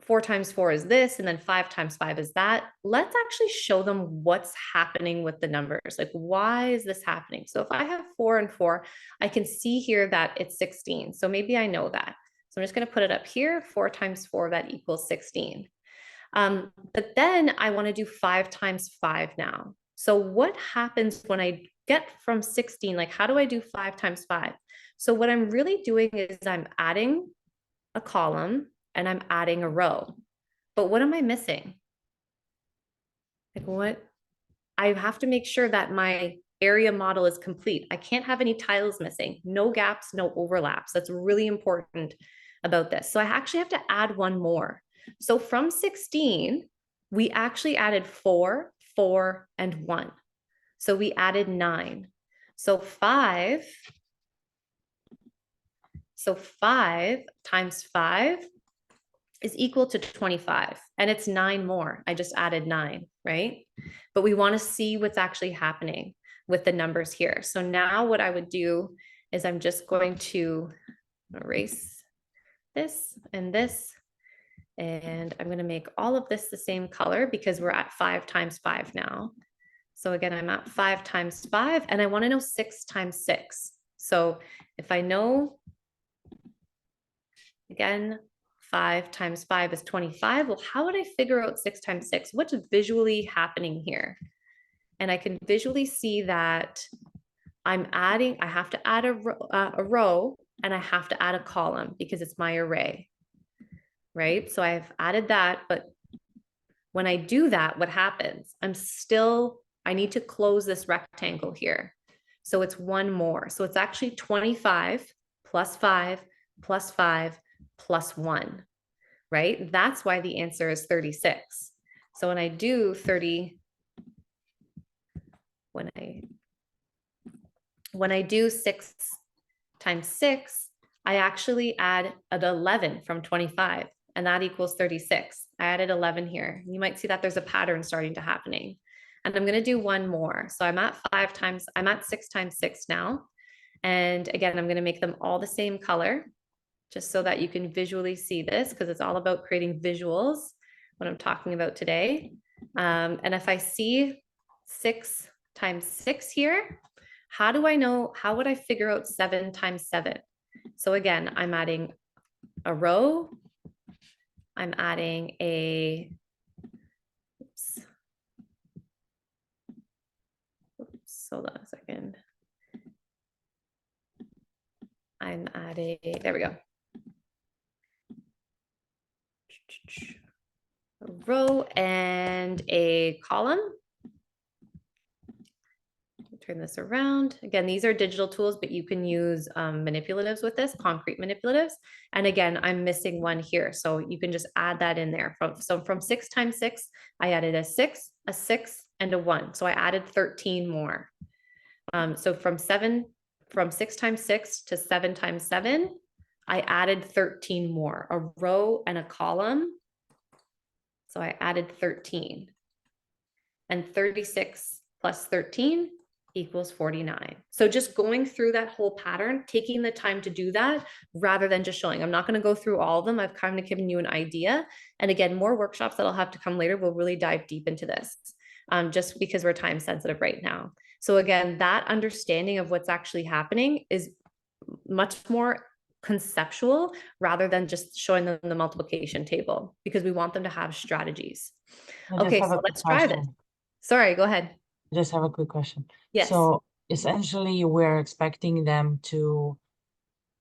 4 times 4 is this, and then 5 times 5 is that, let's actually show them what's happening with the numbers. Like, why is this happening? So if I have 4 and 4, I can see here that it's 16. So maybe I know that. So I'm just going to put it up here, 4 times 4, that equals 16. But then I want to do 5 times 5 now. So what happens when I get from 16? Like, how do I do 5 times 5? So what I'm really doing is I'm adding a column and I'm adding a row. But what am I missing? Like what? I have to make sure that my area model is complete. I can't have any tiles missing, no gaps, no overlaps. That's really important about this. So I actually have to add one more. So from 16, we actually added 4, 4, and 1. So we added 9. So 5 times 5 is equal to 25, and it's 9 more. I just added 9, right? But we want to see what's actually happening with the numbers here. So now what I would do is I'm just going to erase this, and I'm going to make all of this the same color because we're at 5 times 5 now. So again, I'm at 5 times 5, and I want to know 6 times 6. So if I know, again, 5 times 5 is 25. Well, how would I figure out 6 times 6? What's visually happening here? And I can visually see that I have to add a row and I have to add a column because it's my array, right? So I've added that, but when I do that, what happens? I need to close this rectangle here. So it's one more. So it's actually 25 plus 5 plus 5 plus 1, right? That's why the answer is 36. So when I do 30, when I do 6 times 6, I actually add an 11 from 25, and that equals 36. I added 11 here. You might see that there's a pattern starting to happening. And I'm going to do one more. So I'm at 6 times 6 now. And again, I'm going to make them all the same color, just so that you can visually see this, because it's all about creating visuals, what I'm talking about today. And if I see 6 times 6 here, how would I figure out 7 times 7? So again, I'm adding a row, I'm adding a hold on a second. I'm adding, there we go. A row and a column. Turn this around. Again, these are digital tools, but you can use manipulatives with this, concrete manipulatives. And again, I'm missing one here. So you can just add that in there. From 6 times 6, I added a 6, and a 1. So I added 13 more. So from 6 times 6 to 7 times 7, I added 13 more, a row and a column. So I added 13. And 36 plus 13 equals 49. So just going through that whole pattern, taking the time to do that rather than just showing. I'm not going to go through all of them. I've kind of given you an idea. And again, more workshops that'll have to come later will really dive deep into this, just because we're time sensitive right now. So again, that understanding of what's actually happening is much more conceptual rather than just showing them the multiplication table, because we want them to have strategies. Okay, so let's try this. Sorry, go ahead. I just have a quick question. Yes. So essentially, we're expecting them to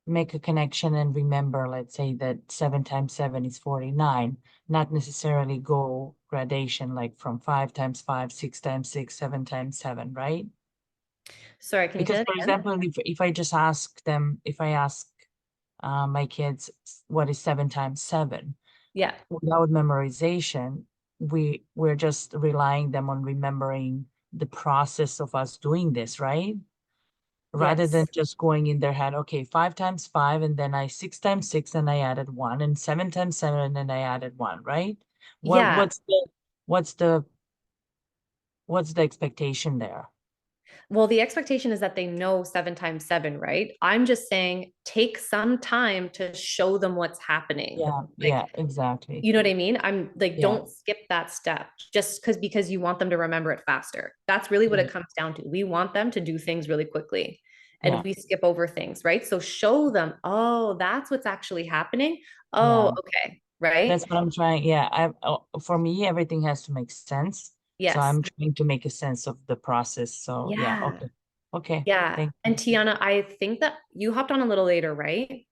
make a connection and remember, let's say that 7 times 7 is 49, not necessarily go gradation like from 5 times 5, 6 times 6, 7 times 7, right? Sorry, can you say Because that for again? example, if I just ask them, if I ask my kids what is 7 times 7, Yeah. without memorization, we're just relying them on remembering the process of us doing this, right? Rather than Yes. just going in their head, okay, 5 times 5, and then I 6 times 6 and I added 1, and 7 times 7 and I added 1, right? Yeah. What's the expectation there? Well, the expectation is that they know 7 times 7, right? I'm just saying take some time to show them what's happening. Yeah, yeah, exactly. You know what I mean? I'm like, Yeah. don't skip that step just because you want them to remember it faster. That's really what it comes down to. We want them to do things really quickly, and we skip over things, right? So show them, oh, that's what's actually happening. Oh, okay, right? That's what I'm trying. Yeah, for me, everything has to make sense. Yes. So I'm trying to make a sense of the process. So yeah, okay. Okay. Yeah. Thank And Tiana, I think that you hopped on a little later, right?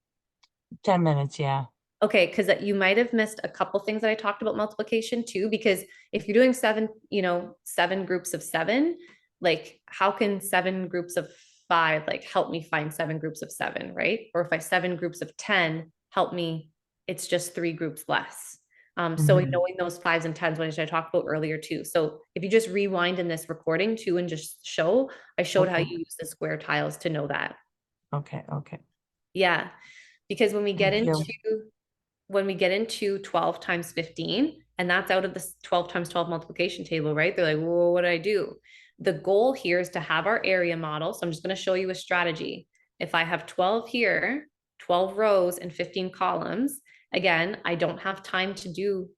10 minutes, yeah. Okay, because you might have missed a couple things that I talked about multiplication too, because if you're doing 7, 7 groups of 7, like how can 7 groups of 5 like help me find 7 groups of 7, right? Or if I 7 groups of 10 help me, it's just 3 groups less. So knowing those 5s and 10s, which I talked about earlier too. So if you just rewind in this recording too and just I showed how you use the square tiles to know that. Okay, okay. Yeah, because when we get Thank you. into 12 times 15, and that's out of the 12 times 12 multiplication table, right? They're like, well, what do I do? The goal here is to have our area model. So I'm just going to show you a strategy. If I have 12 here, 12 rows and 15 columns, again, I don't have time to do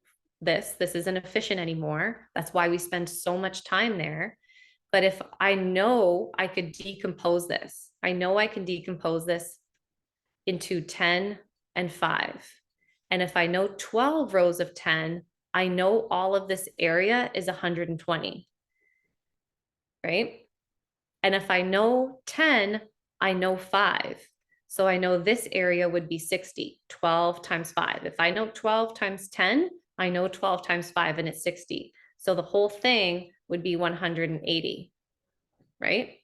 this. This isn't efficient anymore. That's why we spend so much time there. But if I know I could decompose this, I know I can decompose this into 10 and 5. And if I know 12 rows of 10, I know all of this area is 120, right? And if I know 10, I know 5. So I know this area would be 60, 12 times 5. If I know 12 times 10, I know 12 times 5 and it's 60. So the whole thing would be 180, right?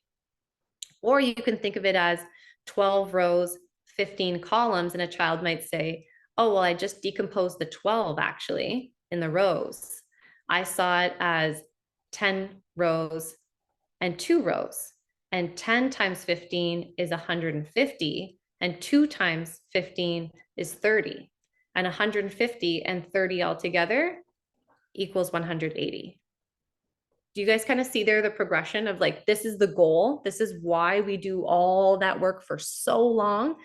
Or you can think of it as 12 rows, 15 columns, and a child might say, oh, well, I just decomposed the 12 actually in the rows. I saw it as 10 rows and 2 rows. And 10 times 15 is 150, and 2 times 15 is 30. And 150 and 30 altogether equals 180. Do you guys kind of see there the progression of like, this is the goal. This is why we do all that work for so long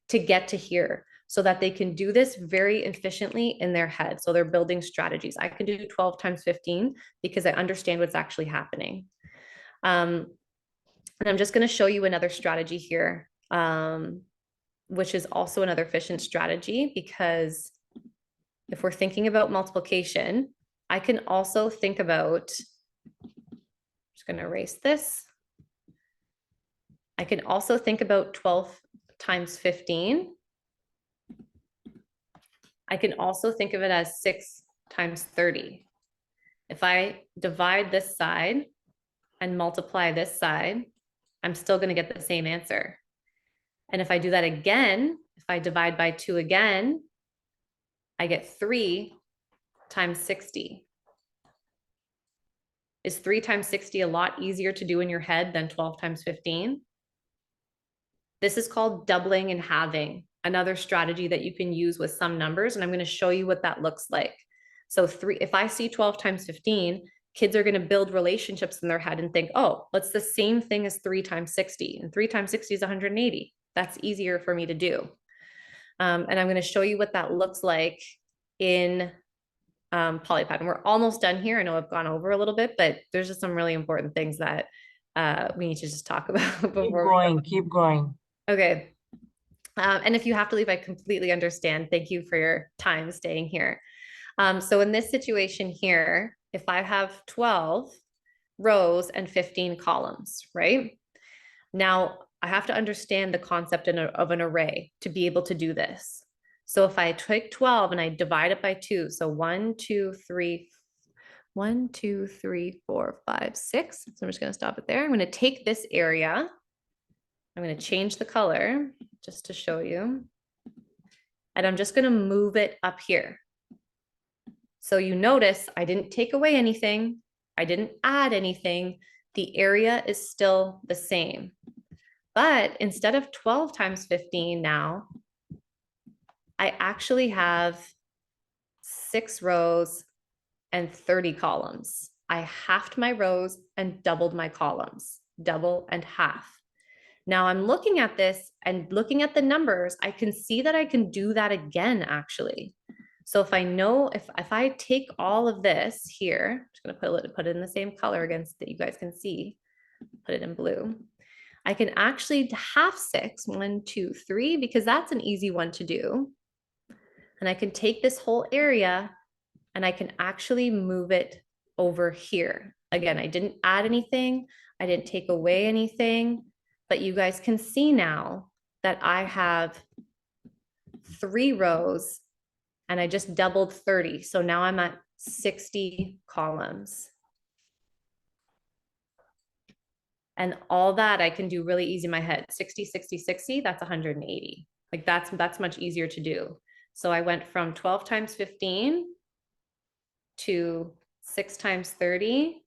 to get to here, so that they can do this very efficiently in their head. So they're building strategies. I can do 12 times 15 because I understand what's actually happening. And I'm just going to show you another strategy here, which is also another efficient strategy, because if we're thinking about multiplication, I can also think about, just going to erase this. I can also think about 12 times 15. I can also think of it as 6 times 30. If I divide this side and multiply this side, I'm still going to get the same answer. And if I do that again, if I divide by 2 again, I get 3 times 60. Is 3 times 60 a lot easier to do in your head than 12 times 15? This is called doubling and halving, another strategy that you can use with some numbers. And I'm going to show you what that looks like. So if I see 12 times 15, kids are going to build relationships in their head and think, oh, that's the same thing as 3 times 60. And 3 times 60 is 180. That's easier for me to do. And I'm going to show you what that looks like in polypad. And we're almost done here. I know I've gone over a little bit, but there's just some really important things that we need to just talk about before Keep going. Okay. And if you have to leave, I completely understand. Thank you for your time staying here. So in this situation here, if I have 12 rows and 15 columns, right? Now I have to understand the concept of an array to be able to do this. So if I take 12 and I divide it by 2, so 1, 2, 3, 1, 2, 3, 4, 5, 6. So I'm just going to stop it there. I'm going to take this area. I'm going to change the color just to show you. And I'm just going to move it up here. So you notice I didn't take away anything. I didn't add anything. The area is still the same. But instead of 12 times 15 now, I actually have 6 rows and 30 columns. I halved my rows and doubled my columns, double and half. Now I'm looking at this and looking at the numbers, I can see that I can do that again, actually. So if I know, if I take all of this here, I'm just gonna put it in the same color again so that you guys can see, put it in blue. I can actually half 6, 1, 2, 3, because that's an easy one to do. And I can take this whole area and I can actually move it over here. Again, I didn't add anything. I didn't take away anything. But you guys can see now that I have 3 rows and I just doubled 30. So now I'm at 60 columns. And all that I can do really easy in my head. 60, 60, 60, that's 180. Like that's much easier to do. So I went from 12 times 15 to 6 times 30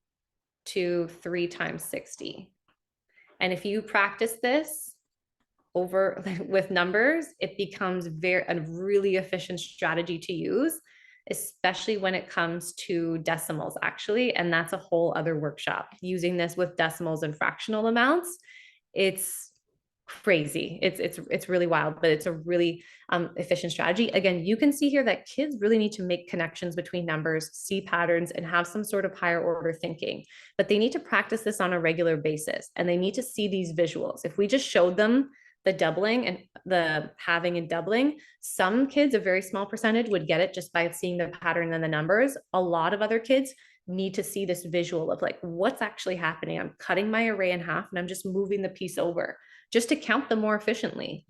to 3 times 60. And if you practice this over with numbers, it becomes a really efficient strategy to use, especially when it comes to decimals, actually. And that's a whole other workshop. Using this with decimals and fractional amounts, it's crazy. It's really wild, but it's a really efficient strategy. Again, you can see here that kids really need to make connections between numbers, see patterns, and have some sort of higher order thinking. But they need to practice this on a regular basis, and they need to see these visuals. If we just showed them the doubling and the halving and doubling, some kids, a very small percentage, would get it just by seeing the pattern and the numbers. A lot of other kids need to see this visual of like, what's actually happening. I'm cutting my array in half and I'm just moving the piece over just to count them more efficiently.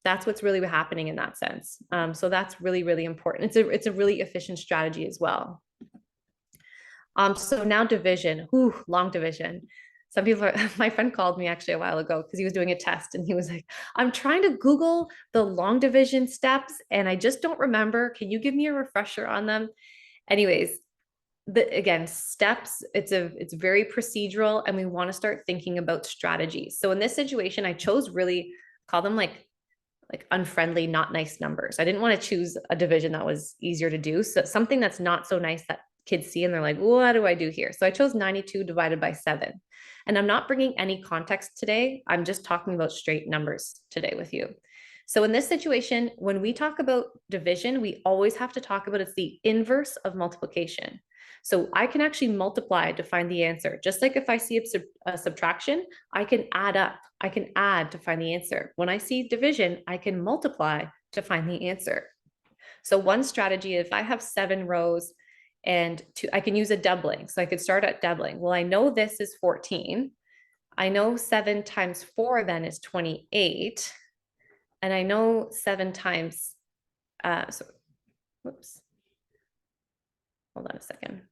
That's what's really happening in that sense. So that's really, really important. It's a really efficient strategy as well. So now division, long division. Some people my friend called me actually a while ago because he was doing a test and he was like, I'm trying to Google the long division steps and I just don't remember. Can you give me a refresher on them? Anyways, again, steps, it's very procedural and we want to start thinking about strategies. So in this situation, I chose really call them like unfriendly, not nice numbers. I didn't want to choose a division that was easier to do. So something that's not so nice that kids see and they're like, what do I do here? So I chose 92 divided by 7. And I'm not bringing any context today. I'm just talking about straight numbers today with you. So in this situation, when we talk about division, we always have to talk about it's the inverse of multiplication. So I can actually multiply to find the answer. Just like if I see a subtraction, I can add up. I can add to find the answer. When I see division, I can multiply to find the answer. So one strategy, if I have 7 rows and I can use a doubling. So I could start at doubling. Well, I know this is 14. I know 7 times 4 then is 28. And I know 7 times, whoops. Hold on a second.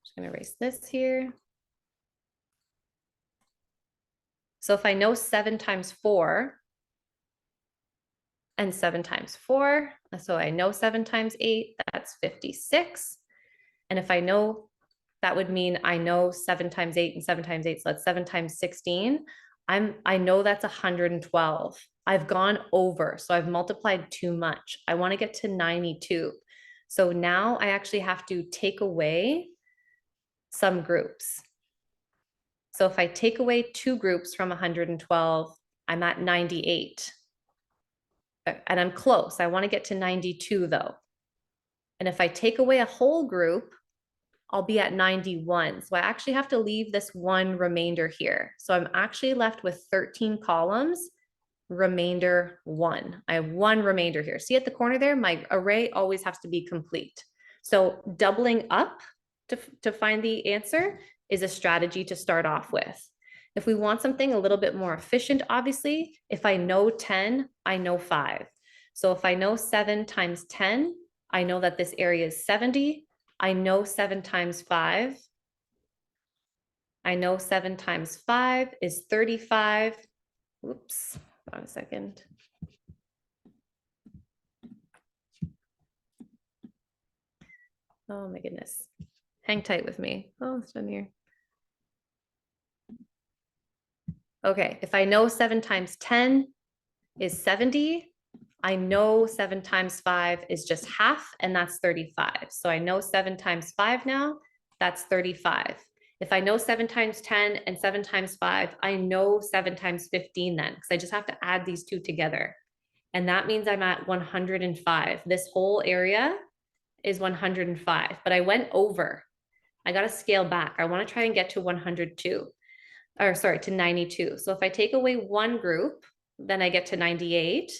Just gonna erase this here. So if I know 7 times 4 and 7 times 4, so I know 7 times 8, that's 56. And if I know, that would mean I know 7 times 8 and 7 times 8, so that's 7 times 16. I know that's 112. I've gone over, so I've multiplied too much. I want to get to 92. So now I actually have to take away some groups. So if I take away 2 groups from 112, I'm at 98. And I'm close. I want to get to 92 though. And if I take away a whole group, I'll be at 91. So I actually have to leave this one remainder here. So I'm actually left with 13 columns, remainder 1. I have 1 remainder here. See at the corner there, my array always has to be complete. So doubling up to find the answer is a strategy to start off with. If we want something a little bit more efficient, obviously, if I know 10, I know 5. So if I know 7 times 10, I know that this area is 70. I know 7 times 5. I know 7 times 5 is 35. Oops, hold on a second. Oh my goodness. Hang tight with me. Oh, it's done here. Okay, if I know 7 times 10 is 70, I know 7 times 5 is just half, and that's 35. So I know 7 times 5 now, that's 35. If I know 7 times 10 and 7 times 5, I know 7 times 15 then, because I just have to add these two together. And that means I'm at 105. This whole area is 105, but I went over. I got to scale back. I want to try and get to 102. Or sorry, to 92. So if I take away 1 group, then I get to 98,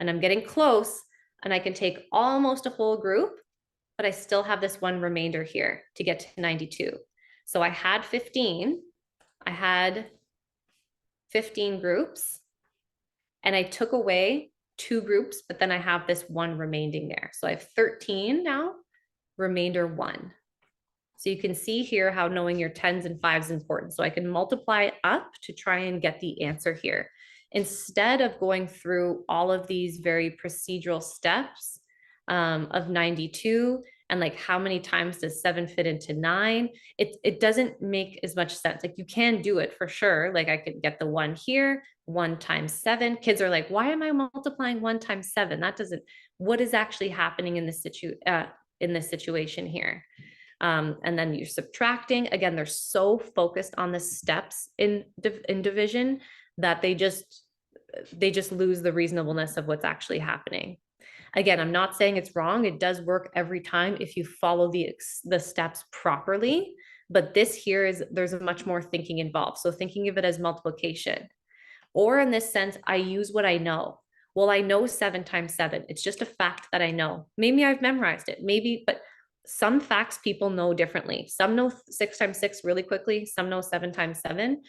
and I'm getting close, and I can take almost a whole group, but I still have this 1 remainder here to get to 92. So I had 15 groups, and I took away 2 groups, but then I have this 1 remaining there. So I have 13 now, remainder 1. So you can see here how knowing your 10s and 5s is important. So I can multiply up to try and get the answer here. Instead of going through all of these very procedural steps of 92 and like how many times does 7 fit into 9, it doesn't make as much sense. Like you can do it for sure. Like I could get the 1 here, 1 times 7. Kids are like, why am I multiplying 1 times 7? That doesn't, what is actually happening in this situation here? And then you're subtracting. Again, they're so focused on the steps in division that they just lose the reasonableness of what's actually happening. Again, I'm not saying it's wrong. It does work every time if you follow the steps properly. But this here is, there's a much more thinking involved. So thinking of it as multiplication. Or in this sense, I use what I know. Well, I know 7 times 7. It's just a fact that I know. Maybe I've memorized it. Maybe, but some facts people know differently. Some know 6 times 6 really quickly. Some know 7 times 7.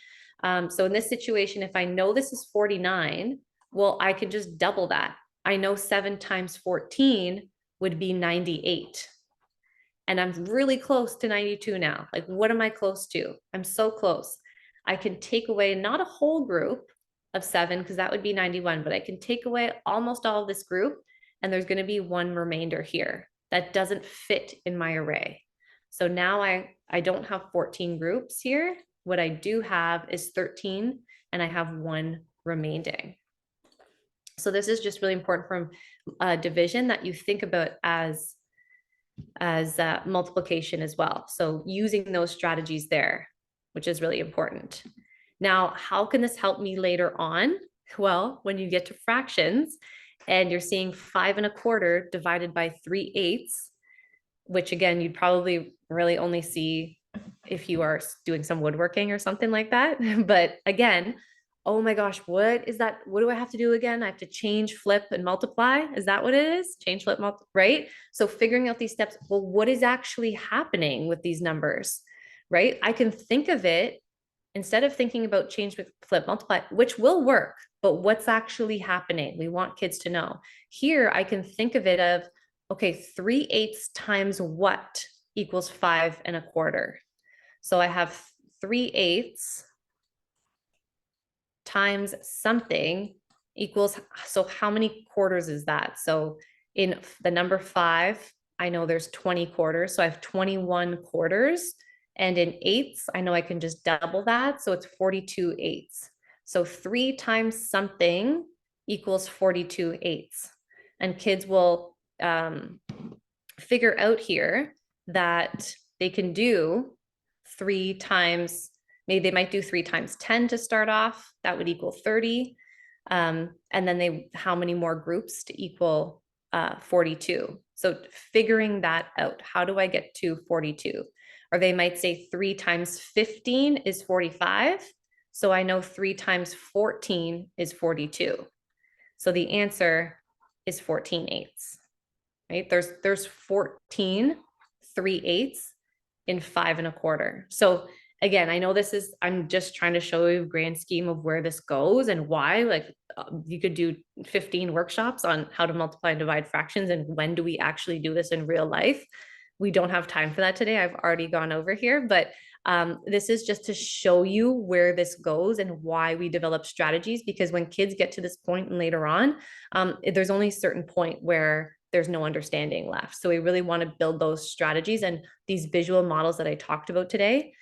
So in this situation, if I know this is 49, well, I could just double that. I know 7 times 14 would be 98. And I'm really close to 92 now. Like, what am I close to? I'm so close. I can take away not a whole group of 7, because that would be 91, but I can take away almost all of this group, and there's going to be 1 remainder here that doesn't fit in my array. So now I don't have 14 groups here. What I do have is 13, and I have 1 remaining. So this is just really important from division that you think about as multiplication as well. So using those strategies there, which is really important. Now, how can this help me later on? Well, when you get to fractions and you're seeing 5 1/4 divided by 3/8, which again, you'd probably really only see if you are doing some woodworking or something like that. But again, oh my gosh, what is that? What do I have to do again? I have to change, flip, and multiply. Is that what it is? Change, flip, multiply, right? So figuring out these steps, well, what is actually happening with these numbers, right? I can think of it instead of thinking about change, flip, multiply, which will work, but what's actually happening? We want kids to know. Here, I can think of it of, okay, 3/8 times what equals 5 1/4. So I have 3/8 times something equals, so how many quarters is that? So in the number 5, I know there's 20 quarters, so I have 21 quarters. And in eighths, I know I can just double that, so it's 42 eighths. So 3 times something equals 42 eighths. And kids will figure out here that they can do 3 times, maybe they might do 3 times 10 to start off, that would equal 30. And then how many more groups to equal 42. So figuring that out, how do I get to 42? Or they might say 3 times 15 is 45. So I know 3 times 14 is 42. So the answer is 14 eighths, right? There's 14 3/8 in 5 1/4. So again, I know I'm just trying to show you a grand scheme of where this goes and why. Like you could do 15 workshops on how to multiply and divide fractions and when do we actually do this in real life. We don't have time for that today. I've already gone over here, but this is just to show you where this goes and why we develop strategies, because when kids get to this point and later on, there's only a certain point where there's no understanding left. So we really want to build those strategies, and these visual models that I talked about today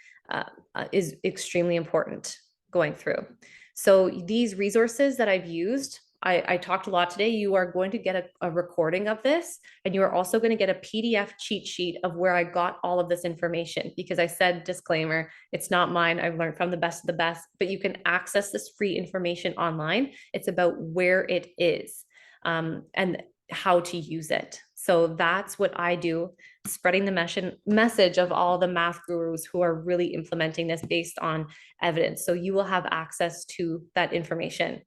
is extremely important going through. So these resources that I've used, I talked a lot today. You are going to get a recording of this, and you are also going to get a PDF cheat sheet of where I got all of this information, because I said, disclaimer, it's not mine. I've learned from the best of the best, but you can access this free information online. It's about where it is and how to use it. So that's what I do, spreading the message of all the math gurus who are really implementing this based on evidence. So you will have access to that information.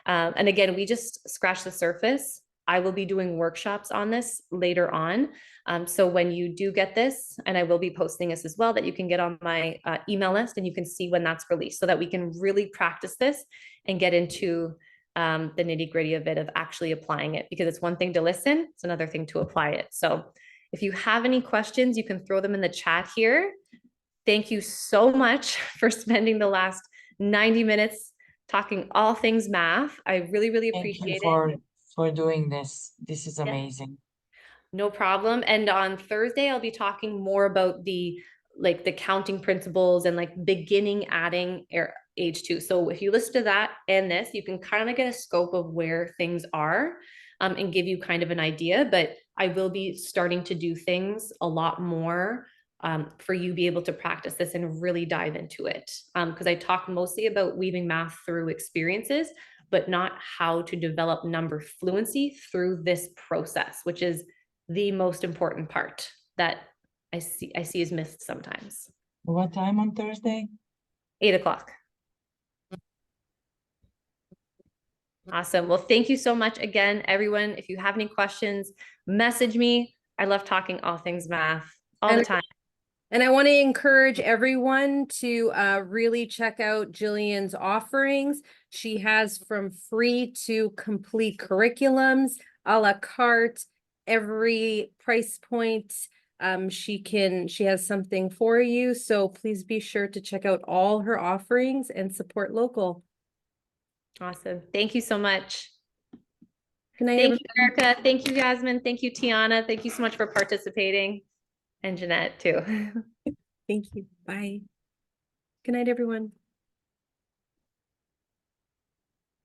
And again, we just scratched the surface. I will be doing workshops on this later on. So when you do get this, and I will be posting this as well, that you can get on my email list and you can see when that's released, so that we can really practice this and get into the nitty gritty of it, of actually applying it, because it's one thing to listen, it's another thing to apply it. So if you have any questions, you can throw them in the chat here. Thank you so much for spending the last 90 minutes talking all things math. I really, really appreciate it. For doing this. This is amazing. No problem. And on Thursday, I'll be talking more about the counting principles and like beginning adding age 2. So if you listen to that and this, you can kind of get a scope of where things are and give you kind of an idea. But I will be starting to do things a lot more for you to be able to practice this and really dive into it. Because I talk mostly about weaving math through experiences, but not how to develop number fluency through this process, which is the most important part that I see is missed sometimes. What time on Thursday? 8 o'clock. Awesome. Well, thank you so much again, everyone. If you have any questions, message me. I love talking all things math all the time. And I want to encourage everyone to really check out Gillian's offerings. She has from free to complete curriculums, a la carte, every price point. She has something for you. So please be sure to check out all her offerings and support local. Awesome. Thank you so much. Good night, Thank you, Erica. Thank you, Yasmin. Thank you, Tiana. Thank you so much for participating. And Jeanette too. Thank you. Bye. Good night, everyone.